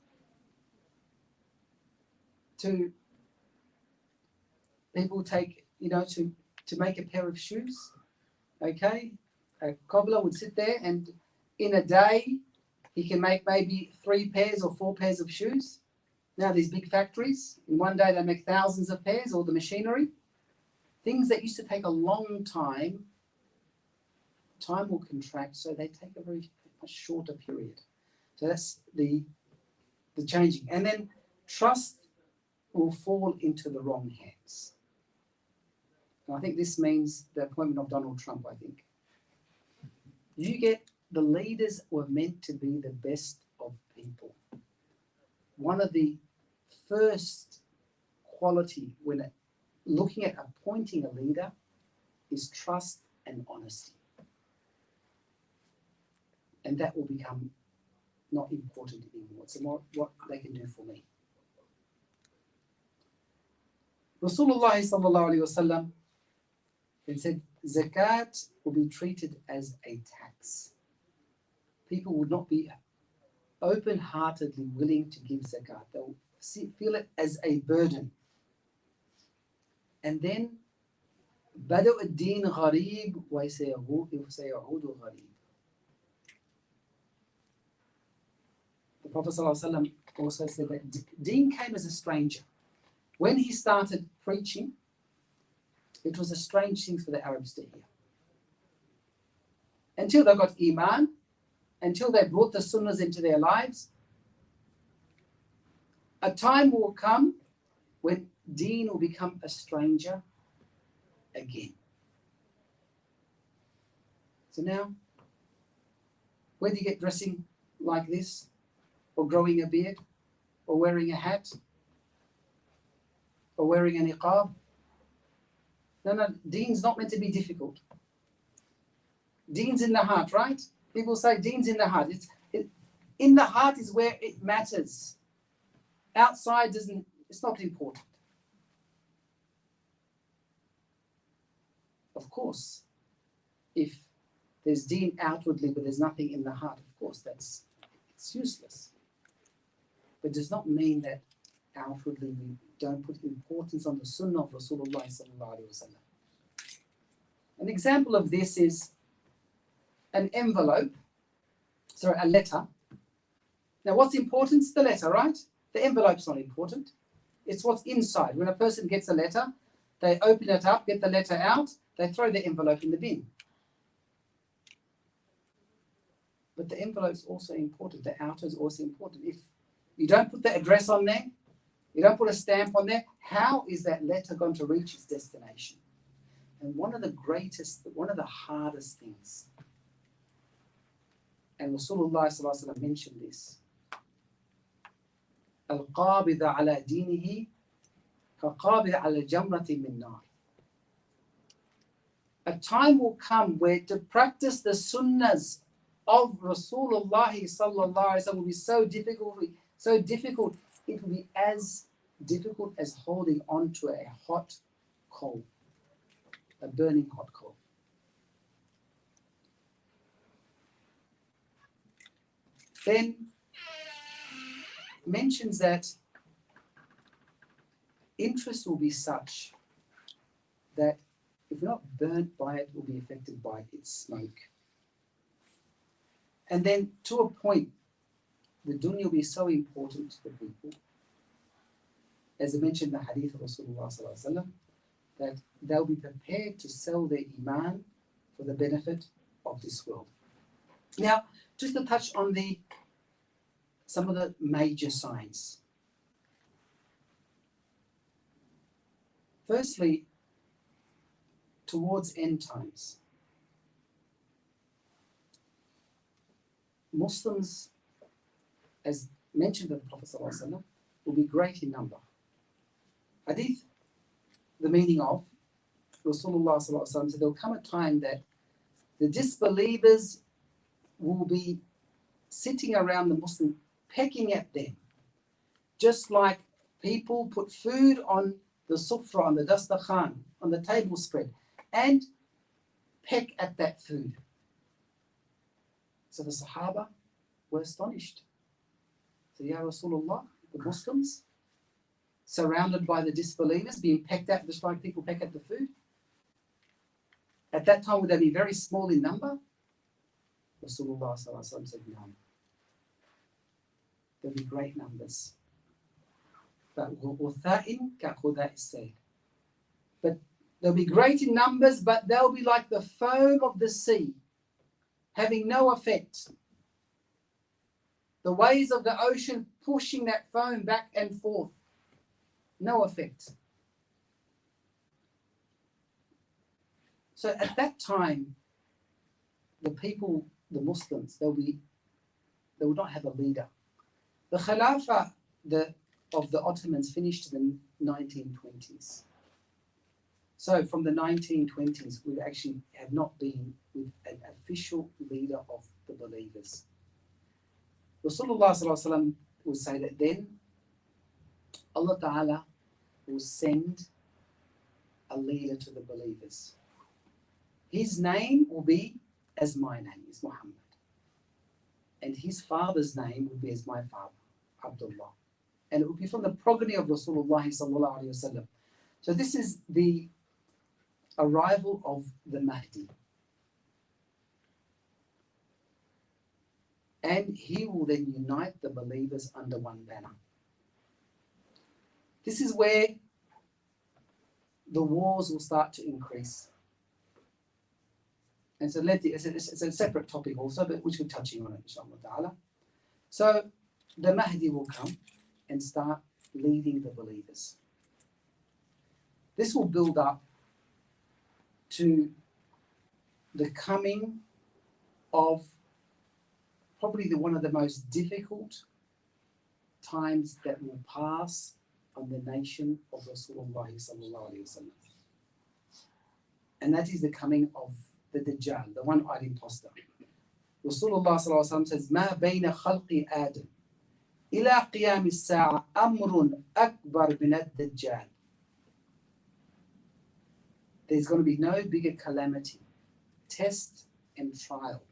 People take, to make a pair of shoes, okay? A cobbler would sit there and in a day, he can make maybe 3 pairs or 4 pairs of shoes. Now these big factories, in one day they make thousands of pairs, all the machinery. Things that used to take a long time will contract, so they take a very much shorter period. So that's the changing. And then trust will fall into the wrong hands. And I think this means the appointment of Donald Trump, I think. The leaders were meant to be the best of people. One of the first quality when looking at appointing a leader is trust and honesty. And that will become not important anymore. It's more what they can do for me. Rasulullah sallallahu alaihi wasallam then said, zakat will be treated as a tax. People would not be open-heartedly willing to give zakat. They'll feel it as a burden. And then, بدأ الدين غريب وسيعود غريب. The Prophet ﷺ also said that Deen came as a stranger. When he started preaching, It was a strange thing for the Arabs to hear. Until they got Iman, until they brought the Sunnahs into their lives, a time will come when Deen will become a stranger again. So now, whether you get dressing like this, or growing a beard, or wearing a hat, or wearing a niqab, no, Deen's not meant to be difficult. Deen's in the heart, right? People say Deen's in the heart. In the heart is where it matters. Outside it's not important. Of course, if there's Deen outwardly but there's nothing in the heart, of course it's useless. But it does not mean that outwardly we don't put importance on the Sunnah of Rasulullah sallallahu alaihi wasallam. An example of this is a letter. Now what's important is the letter, right? The envelope's not important. It's what's inside. When a person gets a letter, they open it up, get the letter out, they throw the envelope in the bin. But the envelope's also important. The outer is also important. If you don't put the address on there, you don't put a stamp on there, how is that letter going to reach its destination? And one of the hardest things, and Rasulullah sallallahu alaihi wasallam mentioned this, Al-Qabid ala dinihi ka-Qabid ala jamrati min nar. A time will come where to practice the sunnahs of Rasulullah sallallahu alaihi wasallam will be so difficult. It will be as difficult as holding on to a hot coal, a burning hot coal. Then mentions that interest will be such that if we're not burnt by it, we'll be affected by its smoke. And then to a point, the dunya will be so important to the people, as I mentioned in the hadith of Rasulullah sallallahu alaihi wasallam, that they'll be prepared to sell their iman for the benefit of this world. Now, just to touch on some of the major signs. Firstly, towards end times, Muslims, as mentioned by the Prophet ﷺ, will be great in number. Hadith, the meaning of Rasulullah ﷺ said there will come a time that the disbelievers will be sitting around the Muslim, pecking at them, just like people put food on the sufra, on the dastakhan, on the table spread, and peck at that food. So the Sahaba were astonished. So, Ya Rasulullah, the Muslims, surrounded by the disbelievers, being pecked at just like people peck at the food. At that time, would they be very small in number? Rasulullah said no. There'll be great numbers. But they'll be great in numbers, but they'll be like the foam of the sea, having no effect. The waves of the ocean pushing that foam back and forth. No effect. So at that time, the people, the Muslims, they will not have a leader. The Khilafah of the Ottomans finished in the 1920s. So from the 1920s, we actually have not been with an official leader of the believers. Rasulullah sallallahu alaihi wasallam will say that then Allah Ta'ala will send a leader to the believers. His name will be as my name is Muhammad. And his father's name will be as my father, Abdullah. And it will be from the progeny of Rasulullah sallallahu alaihi wasallam. So this is the arrival of the Mahdi. And he will then unite the believers under one banner. This is where the wars will start to increase. And so it's a separate topic also, but which we're touching on it, inshallah ta'ala. So the Mahdi will come and start leading the believers. This will build up to the coming of probably one of the most difficult times that will pass on the nation of Rasulullah sallallahu alaihi wasallam. And that is the coming of the Dajjal, the one-eyed imposter. Rasulullah sallallahu alaihi wasallam says, "Ma bayna khalqi Adam ila qiyam as-sa'a amrun akbar min ad-Dajjal." There's going to be no bigger calamity, test and trial.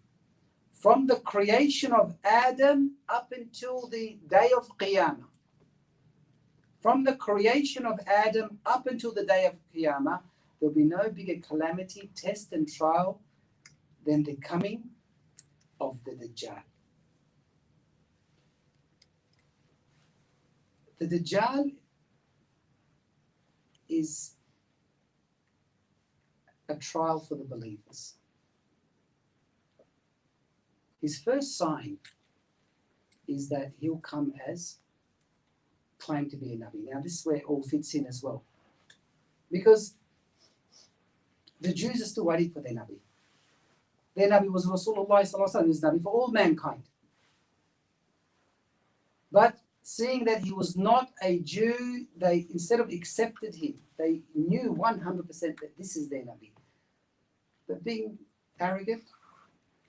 From the creation of Adam up until the day of Qiyamah. From the creation of Adam up until the day of Qiyamah, there will be no bigger calamity, test and trial than the coming of the Dajjal. The Dajjal is a trial for the believers. His first sign is that he'll come as claimed to be a Nabi. Now this is where it all fits in as well. Because the Jews are still waiting for their Nabi. Their Nabi was Rasulullah sallallahu alaihi wasallam, he was Nabi for all mankind. But seeing that he was not a Jew, they instead of accepted him, they knew 100% that this is their Nabi. But being arrogant,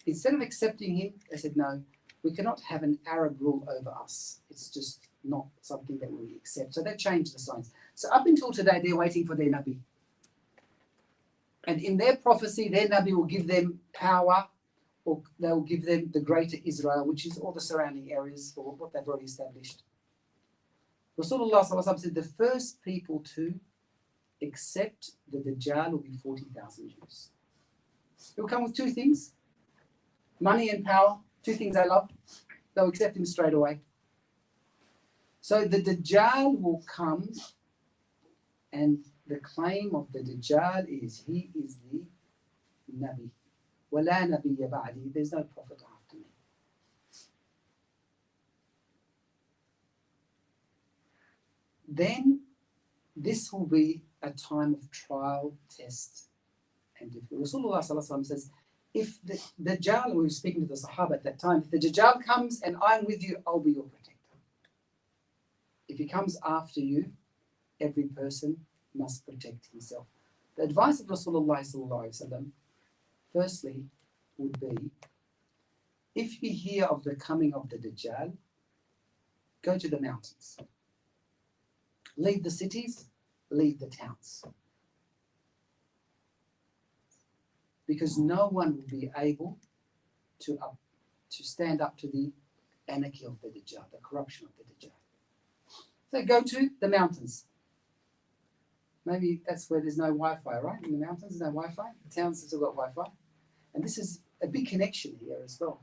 instead of accepting him, they said, no, we cannot have an Arab rule over us. It's just not something that we accept. So they changed the signs. So up until today, they're waiting for their Nabi. And in their prophecy, their Nabi will give them power, or they will give them the greater Israel, which is all the surrounding areas for what they've already established. Rasulullah sallallahu alaihi wasallam said the first people to accept the Dajjal will be 40,000 Jews. He will come with two things, money and power, two things they love. They'll accept him straight away. So the Dajjal will come, and the claim of the Dajjal is he is the Nabi. وَلَا نَبِيَّ بَعْدِي. There's no prophet after me. Then this will be a time of trial, test, and difficulty. Rasulullah sallallahu alaihi wasallam says, if the Dajjal, we were speaking to the Sahaba at that time, if the Dajjal comes and I'm with you, I'll be your protector. If he comes after you, every person must protect himself. The advice of Rasulullah sallallahu alaihi wasallam, firstly, would be, if you hear of the coming of the Dajjal, go to the mountains. Leave the cities, leave the towns. Because no one will be able to stand up to the anarchy of the Dajjal, the corruption of the Dajjal. So go to the mountains. Maybe that's where there's no Wi-Fi, right? In the mountains, there's no Wi-Fi. The towns have still got Wi-Fi. And this is a big connection here as well.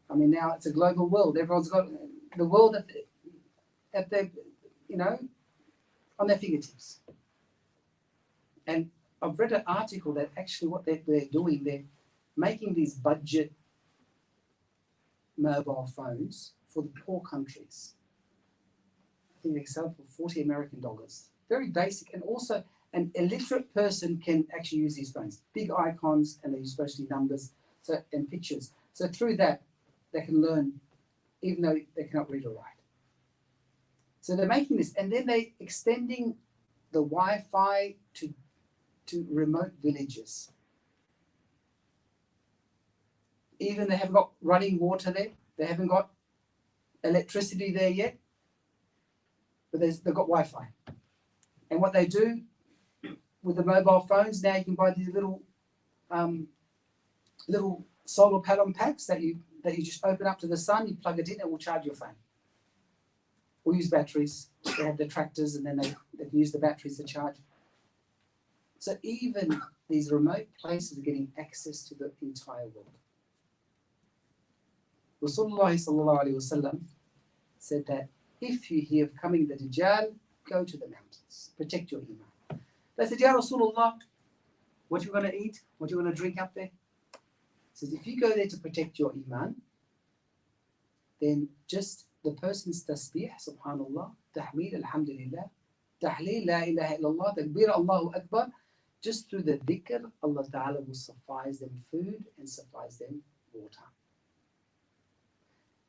I mean, now it's a global world. Everyone's got the world at their, on their fingertips. And I've read an article that actually what they're doing, they're making these budget mobile phones for the poor countries. I think they sell for $40 American. Very basic, and also an illiterate person can actually use these phones. Big icons, and they use mostly numbers and pictures. So through that, they can learn, even though they cannot read or write. So they're making this, and then they're extending the Wi-Fi to remote villages. Even they haven't got running water there. They haven't got electricity there yet, but they've got Wi-Fi. And what they do with the mobile phones, now you can buy these little solar panel packs that you just open up to the sun, you plug it in, it will charge your phone. Or use batteries. They have the tractors, and then they can use the batteries to charge. So even these remote places are getting access to the entire world. Rasulullah sallallahu alaihi wasallam said that if you hear of coming the Dajjal, go to the mountains, protect your iman. They said, Ya Rasulullah, what are you going to eat? What are you going to drink up there? He says, if you go there to protect your iman, then just the person's tasbih, subhanallah, tahmeel, alhamdulillah, tahleel, la ilaha illallah, takbir, Allahu Akbar, just through the dhikr, Allah Ta'ala will supplies them food and supplies them water.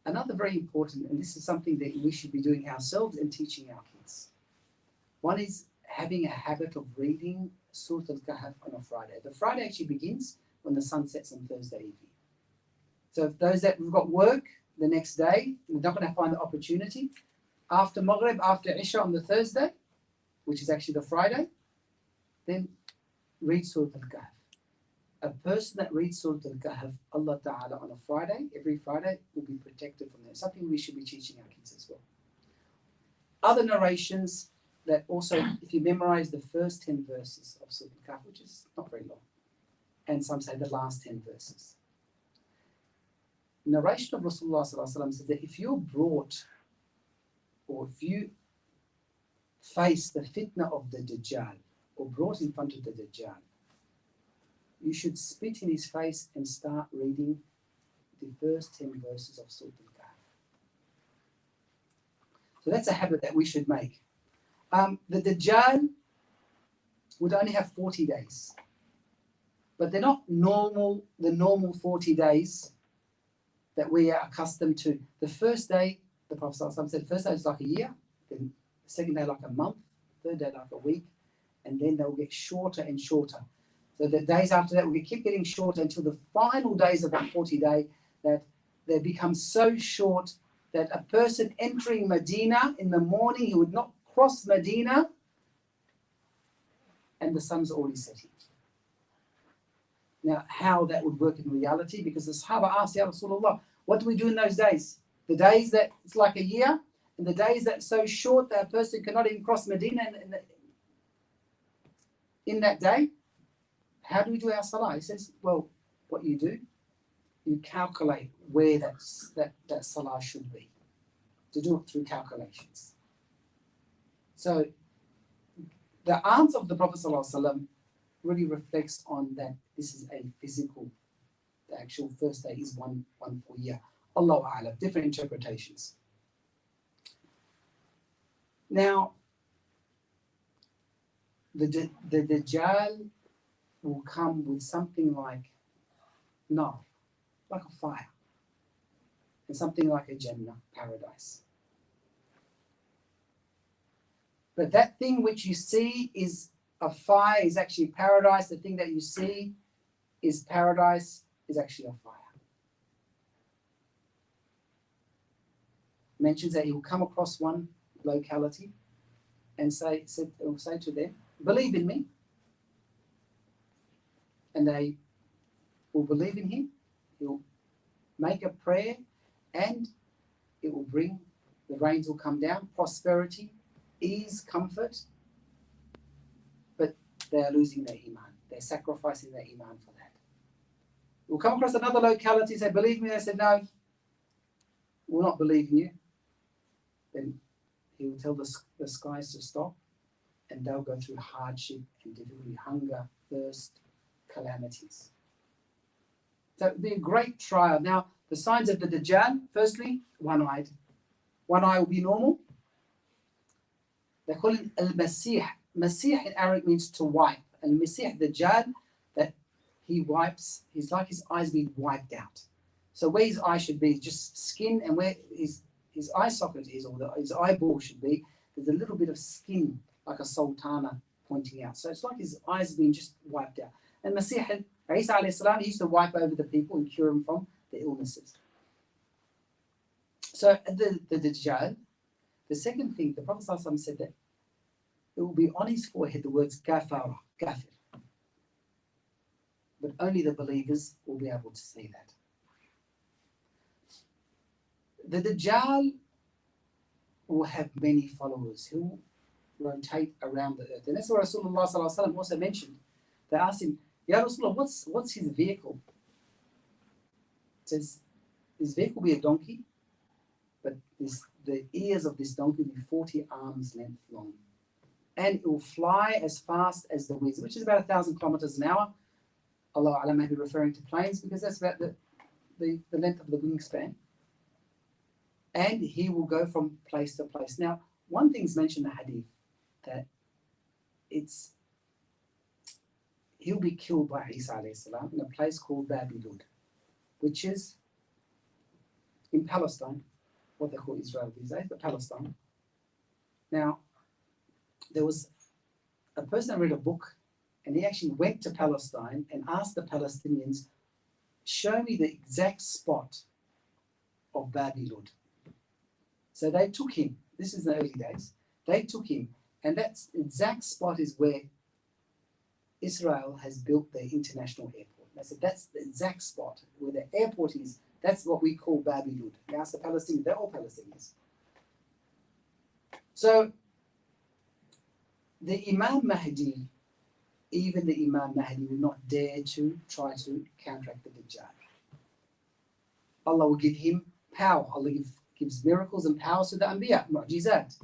Another very important, and this is something that we should be doing ourselves and teaching our kids. One is having a habit of reading Surah Al-Kahf on a Friday. The Friday actually begins when the sun sets on Thursday evening. So if those that have got work the next day, we're not going to find the opportunity, after Maghrib, after Isha on the Thursday, which is actually the Friday, then read Surah Al-Kahf. A person that reads Surah Al-Kahf, Allah Ta'ala, on a Friday, every Friday, will be protected from that. Something we should be teaching our kids as well. Other narrations that also, if you memorize the first 10 verses of Surah Al-Kahf, which is not very long, and some say the last 10 verses. Narration of Rasulullah says that if you're brought, or if you face the fitna of the Dajjal, or brought in front of the Dajjal, you should spit in his face and start reading the first 10 verses of Surah Al-Kahf. So that's a habit that we should make. The Dajjal would only have 40 days. But they're not the normal 40 days that we are accustomed to. The first day, the Prophet said, the first day is like a year, then the second day like a month, third day like a week, and then they'll get shorter and shorter. So the days after that will keep getting shorter until the final days of that 40 day, that they become so short that a person entering Medina in the morning, he would not cross Medina and the sun's already setting. Now, how that would work in reality, because the Sahaba asked, Ya Rasulullah, what do we do in those days? The days that it's like a year, and the days that so short that a person cannot even cross Medina in that day? How do we do our salah? He says, well, what you do, you calculate where that salah should be, to do it through calculations. So the answer of the Prophet ﷺ really reflects on that this is a physical, the actual first day is one full year. Allahu A'lam, different interpretations. Now, the Dajjal will come with something like a fire, and something like a Jannah, paradise. But that thing which you see is a fire, is actually paradise. The thing that you see is paradise, is actually a fire. Mentions that he will come across one locality and say to them, believe in me. And they will believe in him. He'll make a prayer and it will bring, the rains will come down, prosperity, ease, comfort. But they are losing their iman. They're sacrificing their iman for that. We'll come across another locality and say, believe me. They said, no, we'll not believe in you. Then he will tell the skies to stop, and they'll go through hardship and difficulty, hunger, thirst, calamities. So it will be a great trial. Now, the signs of the Dajjal, firstly, one-eyed. One eye will be normal. They call it Al-Masih. Masih in Arabic means to wipe. Al-Masih, Dajjal, that he wipes, he's like his eyes being wiped out. So where his eye should be, just skin, and where his eye socket is, or his eyeball should be, there's a little bit of skin, like a sultana pointing out. So it's like his eyes being just wiped out. And Masih, Isa alayhi salam, he used to wipe over the people and cure them from the illnesses. So the Dajjal, the second thing, the Prophet ﷺ said that it will be on his forehead the words kafara, kafir. But only the believers will be able to see that. The Dajjal will have many followers who will rotate around the earth. And that's what Rasulullah ﷺ also mentioned. They asked him, Ya Rasulullah, what's his vehicle? It says, his vehicle will be a donkey, but the ears of this donkey will be 40 arms length long. and it will fly as fast as the wind, which is about 1,000 kilometers an hour. Allah Alam may be referring to planes because that's about the length of the wingspan. And he will go from place to place. Now, one thing's mentioned in the hadith, that he'll be killed by Isa alayhi salam in a place called Babylon, which is in Palestine, what they call Israel these days, but Palestine. Now, there was a person that read a book, and he actually went to Palestine and asked the Palestinians, show me the exact spot of Babylon. So they took him, this is in the early days, they took him, and that exact spot is where Israel has built their international airport. They said that's the exact spot where the airport is. That's what we call Babylon. They asked the Palestinians, they're all Palestinians. So the Imam Mahdi, even the Imam Mahdi will not dare to try to counteract the Dajjal. Allah will give him power. Allah gives miracles and powers to the Anbiya, Mu'jizat,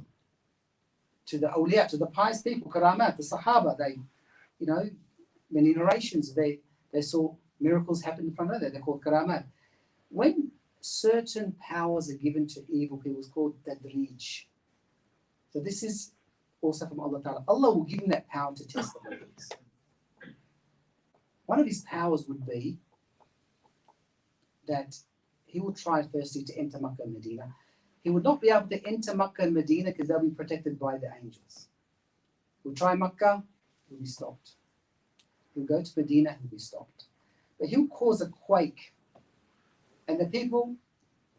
to the awliya, to the pious people, Karamat, the Sahaba. They, many narrations, they saw miracles happen in front of them. They're called Karamat. When certain powers are given to evil people, it's called Tadrij. So this is also from Allah Ta'ala. Allah will give him that power to test the believers. One of his powers would be that he will try firstly to enter Makkah and Medina. He would not be able to enter Makkah and Medina because they'll be protected by the angels. He'll try Makkah, he'll be stopped. He'll go to Medina, he'll be stopped. But he'll cause a quake. And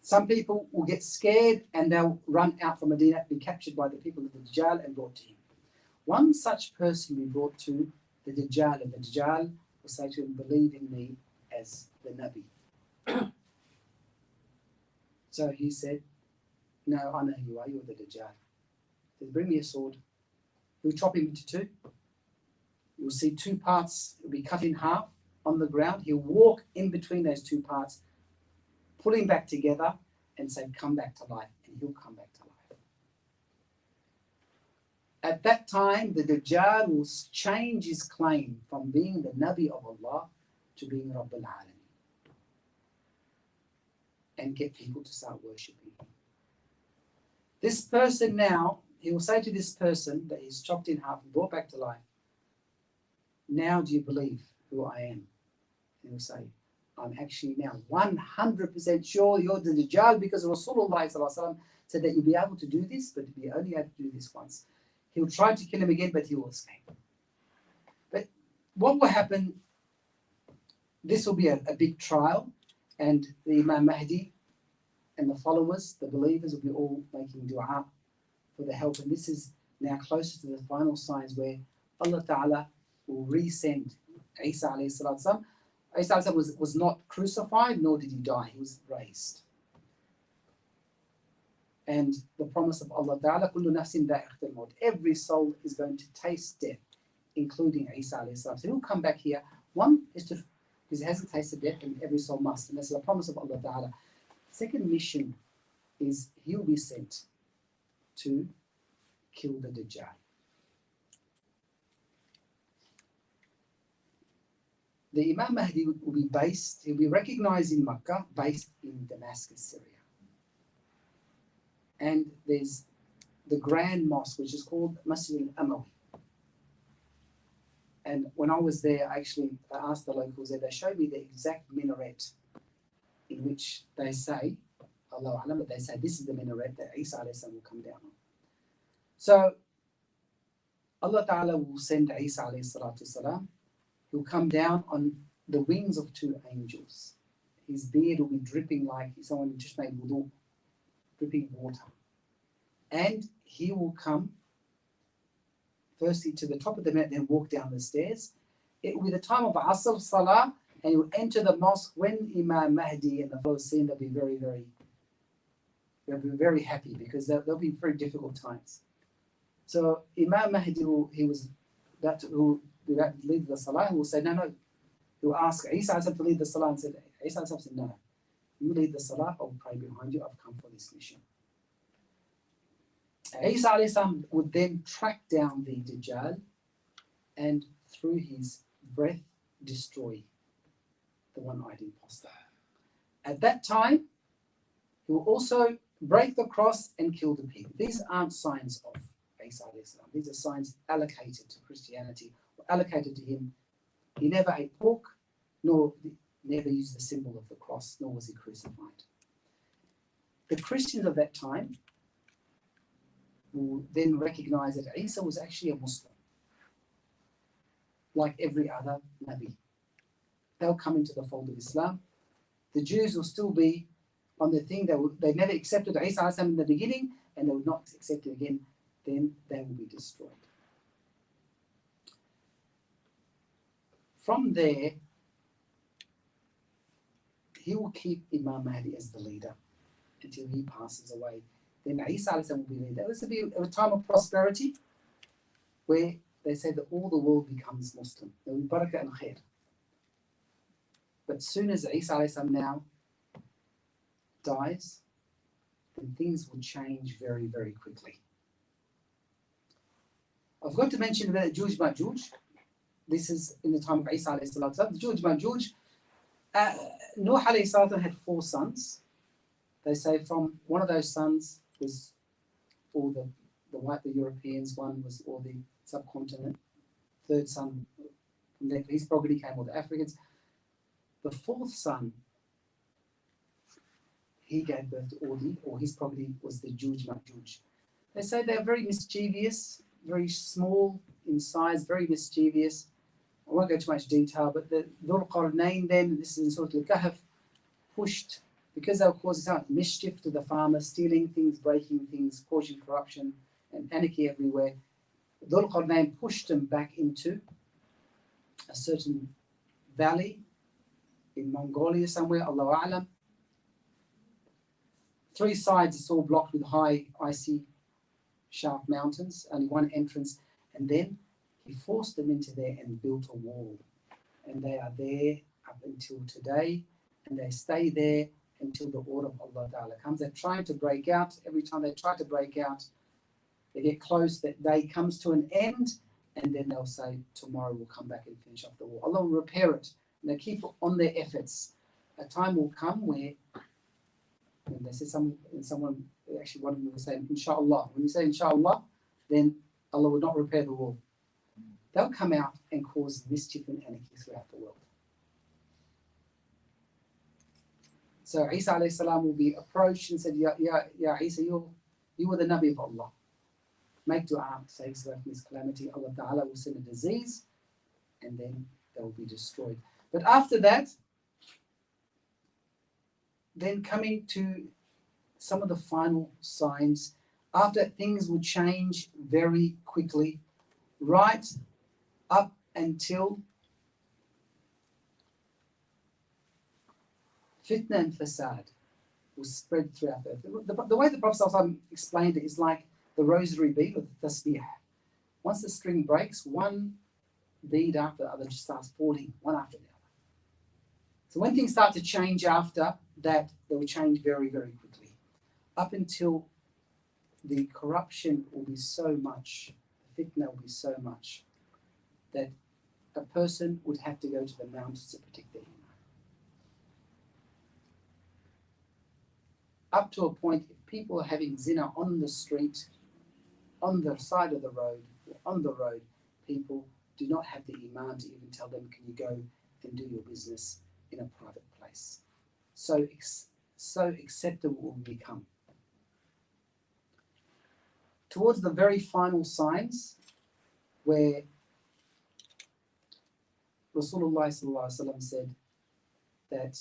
some people will get scared and they'll run out from Medina, be captured by the people of the Dajjal and brought to him. One such person will be brought to the Dajjal, and the Dajjal will say to him, believe in me as the Nabi. So he said, no, I know who you are, you're the Dajjal. He said, bring me a sword. He'll chop him into two. You'll see two parts will be cut in half on the ground. He'll walk in between those two parts, pull him back together and say, come back to life, and he'll come back to life. At that time, the Dajjal will change his claim from being the Nabi of Allah to being Rabbul Alameen and get people to start worshipping him. This person now, he will say to this person that he's chopped in half and brought back to life, now do you believe who I am? And he'll say, I'm actually now 100% sure you're the Dajjal, because Rasulullah said that you'll be able to do this, but you'll be only able to do this once. He'll try to kill him again, but he will escape. But what will happen, this will be a big trial, and the Imam Mahdi and the followers, the believers, will be all making dua for the help. And this is now closer to the final signs where Allah Ta'ala will resend Isa alayhi salatu. Isa was not crucified, nor did he die. He was raised. And the promise of Allah Ta'ala, kullu nafsin da'iqatul maut. Every soul is going to taste death, including Isa alayhi salam. So he'll come back here. One is to, because he hasn't tasted death, and every soul must. And that's the promise of Allah Ta'ala. Second mission is he'll be sent to kill the Dajjal. The Imam Mahdi will be based, he'll be recognized in Makkah, based in Damascus, Syria. And there's the Grand Mosque, which is called Masjid al-Amawi. And when I was there, I asked the locals there, they showed me the exact minaret in which they say, Allahu Alam, but they say this is the minaret that Isa alayhi salam will come down on. So Allah Ta'ala will send Isa alayhi salatu salam. He'll come down on the wings of two angels. His beard will be dripping like someone who just made wudu, dripping water. And he will come firstly to the top of the minaret, then walk down the stairs. It will be the time of Asr Salah, and he will enter the mosque. When Imam Mahdi and the followers see him, they'll be very happy, because there'll be very difficult times. So Imam Mahdi, he was that who lead the Salah, will say, no. He will ask Isa to lead the Salah, and said, Isa said, no, you lead the Salah, I will pray behind you, I've come for this mission. Isa alayhi salam would then track down the Dajjal and through his breath destroy the one-eyed impostor. At that time, he will also break the cross and kill the pig. These aren't signs of Isa alayhi salam. These are signs allocated to Christianity, or allocated to him. He never ate pork, nor never used the symbol of the cross, nor was he crucified. The Christians of that time will then recognize that Isa was actually a Muslim, like every other Nabi. They'll come into the fold of Islam. The Jews will still be on the thing they never accepted Isa in the beginning, and they would not accept it again. Then they will be destroyed. From there, he will keep Imam Mahdi as the leader until he passes away. Then Isa will be leader. This will be a time of prosperity where they say that all the world becomes Muslim. There will be barakah and khair. But soon as Isa now dies, then things will change very, very quickly. I forgot to mention about Judgement. This is in the time of Isa alayhi salam. The Judgement. Nuh alayhi salam had 4 sons. They say from one of those sons was all the Europeans, one was all the subcontinent, third son, from his property came all the Africans. The 4th son, he gave birth to or his property was the Judgement. They say they're very mischievous, very small in size, very mischievous. I won't go too much detail, but the Dhul Qarnayn then, this is in Surah Al-Kahf, pushed, because they were causing mischief to the farmers, stealing things, breaking things, causing corruption and anarchy everywhere. Dhul Qarnayn pushed them back into a certain valley in Mongolia somewhere, Allahu A'lam. 3 sides, it's all blocked with high, icy, sharp mountains, only one entrance, and then he forced them into there and built a wall. And they are there up until today, and they stay there until the order of Allah Ta'ala comes. They're trying to break out. Every time they try to break out, they get close, that day comes to an end, and then they'll say, tomorrow we'll come back and finish off the wall. Allah will repair it, and they keep on their efforts. A time will come where, and they said someone, actually one of them was saying, inshallah. When you say inshallah, then Allah will not repair the wall. They'll come out and cause mischief and anarchy throughout the world. So Isa alayhi salam will be approached and said, Ya Isa, you were the Nabi of Allah. Make dua, say from this calamity. Allah Ta'ala will send a disease, and then they will be destroyed. But after that, then coming to some of the final signs, after things will change very quickly, right up until fitna and fasad will spread throughout the earth. The way the Prophet ﷺ explained it is like the rosary bead or the tasbih. Once the string breaks, one bead after the other just starts falling, one after the other. So when things start to change after that, they will change very, very quickly. Up until the corruption will be so much, the fitna will be so much, that a person would have to go to the mountains to protect their iman. Up to a point, if people are having zina on the street, on the side of the road, or on the road, people do not have the iman to even tell them, can you go and do your business in a private place. So acceptable will become. Towards the very final signs, where Rasulullah said that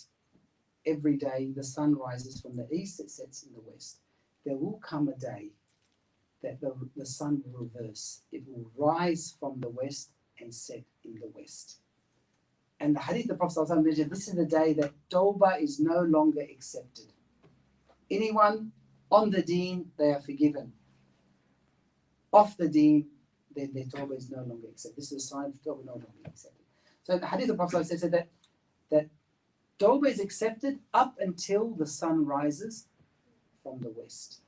every day the sun rises from the east, it sets in the west. There will come a day that the sun will reverse. It will rise from the west and set in the west. And the hadith, the Prophet mentioned, this is the day that tawbah is no longer accepted. Anyone on the deen, they are forgiven. Off the deen, then their tawbah is no longer accepted. This is a sign of tawbah no longer accepted. So the hadith, the Prophet said that tawbah is accepted up until the sun rises from the west.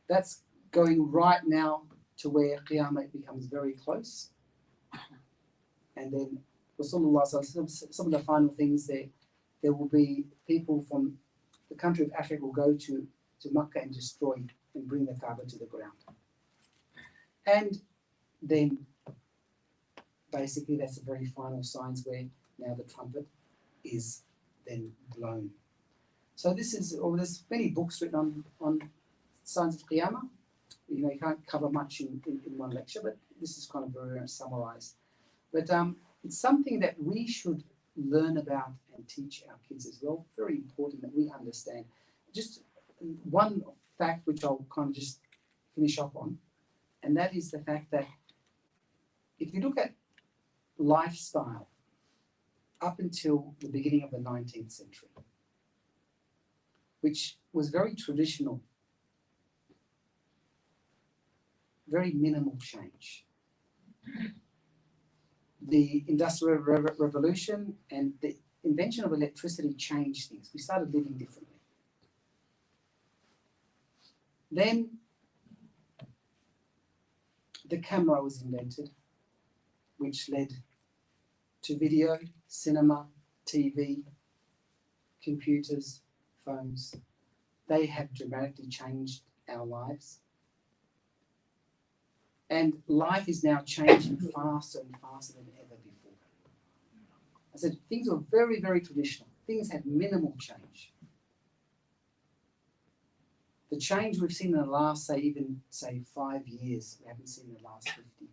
That's going right now to where Qiyamah becomes very close. And then Rasulullah, some of the final things there will be people from the country of Africa will go to Makkah and destroy and bring the Kaaba to the ground. And then basically that's the very final signs where now the trumpet is then blown. So there's many books written on signs of Qiyamah. You can't cover much in one lecture, but this is kind of very summarized. But it's something that we should learn about and teach our kids as well. Very important that we understand. Just one fact which I'll kind of just finish up on, and that is the fact that if you look at lifestyle up until the beginning of the 19th century, which was very traditional, very minimal change. The Industrial Revolution and the invention of electricity changed things. We started living differently. Then the camera was invented, which led to video, cinema, TV, computers, phones. They have dramatically changed our lives. And life is now changing faster and faster than ever before. I said things were very, very traditional. Things had minimal change. The change we've seen in the last, say 5 years, we haven't seen in the last 50.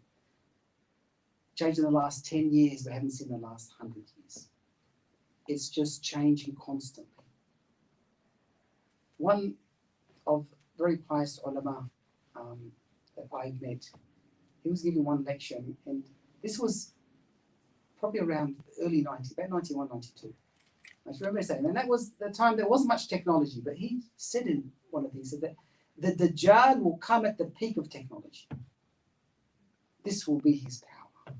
Change in the last 10 years, we haven't seen in the last 100 years. It's just changing constantly. One of very pious ulama that I met, he was giving one lecture, and this was probably around early 90s, about 91, 92. I remember saying, and that was the time there wasn't much technology, but he said in one of these that the Dajjal will come at the peak of technology. This will be his power.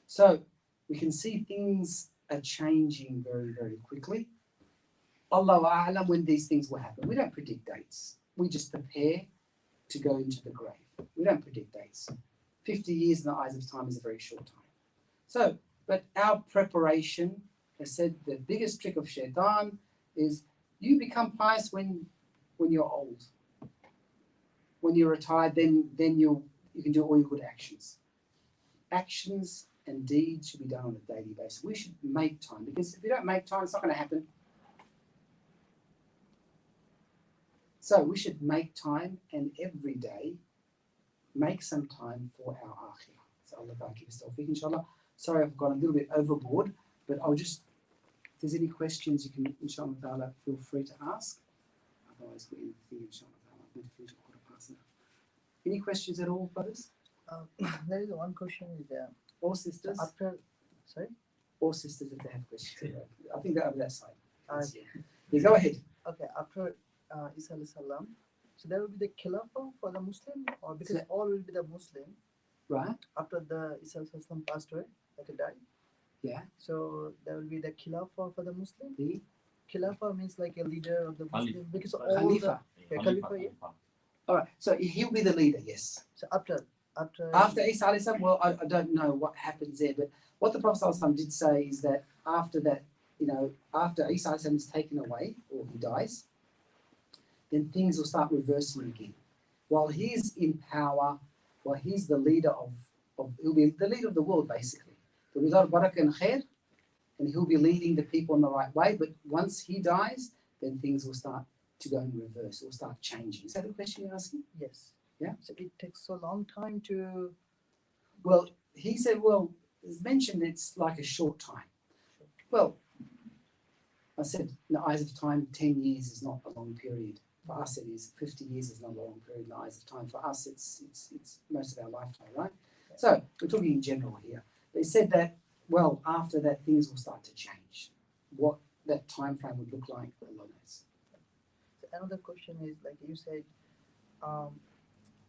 So we can see things are changing very, very quickly. Allahu A'lam when these things will happen. We don't predict dates. We just prepare to go into the grave. We don't predict dates. 50 years in the eyes of time is a very short time. So, but our preparation, I said the biggest trick of shaitan is you become pious when you're old. When you're retired, then you can do all your good actions. Actions and deeds should be done on a daily basis. We should make time, because if you don't make time, it's not going to happen. So we should make time, and every day make some time for our akhirah. So Allah give us tawfiq, inshallah. Sorry, I've gone a little bit overboard, but I'll just, if there's any questions, you can, inshallah ta'ala, feel free to ask. Otherwise, we'll end the thing, inshallah ta'ala. I'm going to finish a quarter now. Any questions at all, brothers? There is one question is there. Or sisters? Sorry? Or sisters if they have questions. I think they're over that side. Yeah, go ahead. Okay, after Isa alayhi salam, so there will be the khilafah for the Muslim, or because all will be the Muslim. Right. After the Isa alayhi salam passed away, like he died. Yeah. So there will be the khilafah for the Muslim. The Khilafah means like a leader of the Muslim, because all Khalifa. Khalifa, yeah. All right. So he'll be the leader, yes. So after Isa alayhi salam, well, I don't know what happens there, but what the Prophet ﷺ did say is that after that, after Isa alayhi salam is taken away or he dies, then things will start reversing again. While he's in power, while he's the leader he'll be the leader of the world basically. There'll be a lot of barakah and khair, and he'll be leading the people in the right way. But once he dies, then things will start to go in reverse. It will start changing. Is that the question you're asking? Yes. Yeah. So it takes so long time to. Well, he said, well, it's mentioned it's like a short time. Well, I said, in the eyes of time, 10 years is not a long period. For us, it is. 50 years is not a long period in the eyes of time. For us, it's most of our lifetime, right? So we're talking in general here. They said that, well, after that, things will start to change. What that time frame would look like, Allah knows. So another question is, like you said,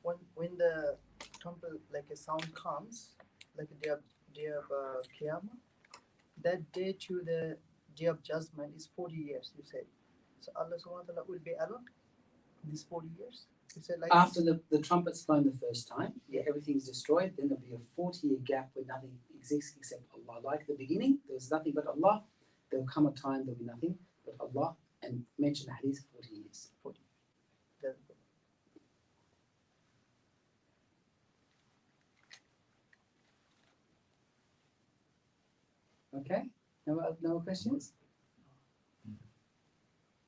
when the trumpet, like a sound comes, like a day of Qiyamah, that day to the Day of Judgment is 40 years, you said. So Allah subhanahu wa ta'ala will be alone in these 40 years? You said like After this? the trumpet's blown the first time, everything's destroyed, then there'll be a 40-year gap where nothing exists except Allah. Like the beginning, there was nothing but Allah. There will come a time there'll be nothing but Allah, and mention the hadith 40 years. 40. That's good. Okay? No more questions?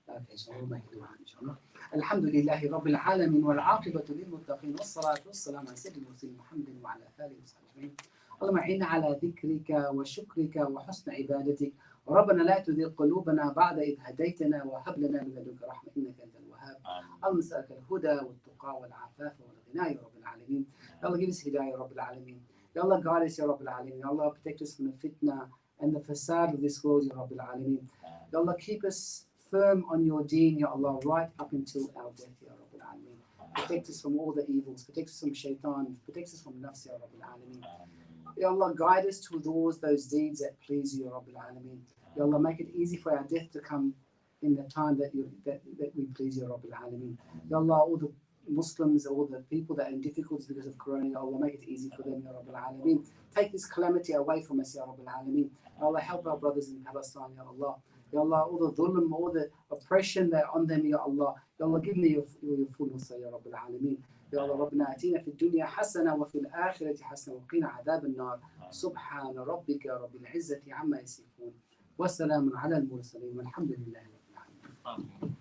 Okay, so we'll make it around, inshallah. Alhamdulillahi Rabbil Alamin wal aqibatu lil muttaqin was salatu was salam ala sayyidil mursalin Muhammadin wa ala alihi wa sahbihi ajma'in. اللهم أعنا على ذكرك وشكرك وحسن عبادتك ربنا لا تزغ قلوبنا بعد إذ هديتنا وهب لنا من لدنك رحمة إنك أنت الوهاب اللهم نسألك الهدى والتقى والعفاف والغنى يا رب العالمين. Ya Allah, give us hidayah ya Rabbil Alameen. Ya Allah, guide us ya Rabbil Alameen. Ya Allah, protect us from the fitna and the facade of this world ya Rabbil Alameen. Ya Allah, keep us firm on your deen ya Allah right up until our death ya Rabbil Alameen. Protect us from all the evils, protect us from shaitan, protect us from nafs ya Rabbil Alameen. Ya Allah, guide us towards those deeds that please you, Ya Rabbil Alameen. Ya Allah, make it easy for our death to come in the time that we please you, Ya Rabbil Alameen. Ya Allah, all the Muslims, all the people that are in difficulties because of Corona, Ya Allah, make it easy for them, Ya Rabbil Alameen. Take this calamity away from us, Ya Rabbil Alameen. Ya Allah, help our brothers in Palestine, Ya Allah. Ya Allah, all the dhulm, all the oppression that are on them, Ya Allah. Ya Allah, give me your full nusra, Ya Rabbil Alameen. يا الله ربنا آتنا في الدنيا حسنة وفي الآخرة حسنة وقنا عذاب النار سبحان ربك رب العزة عما يصفون وسلام على المرسلين والحمد لله رب العالمين.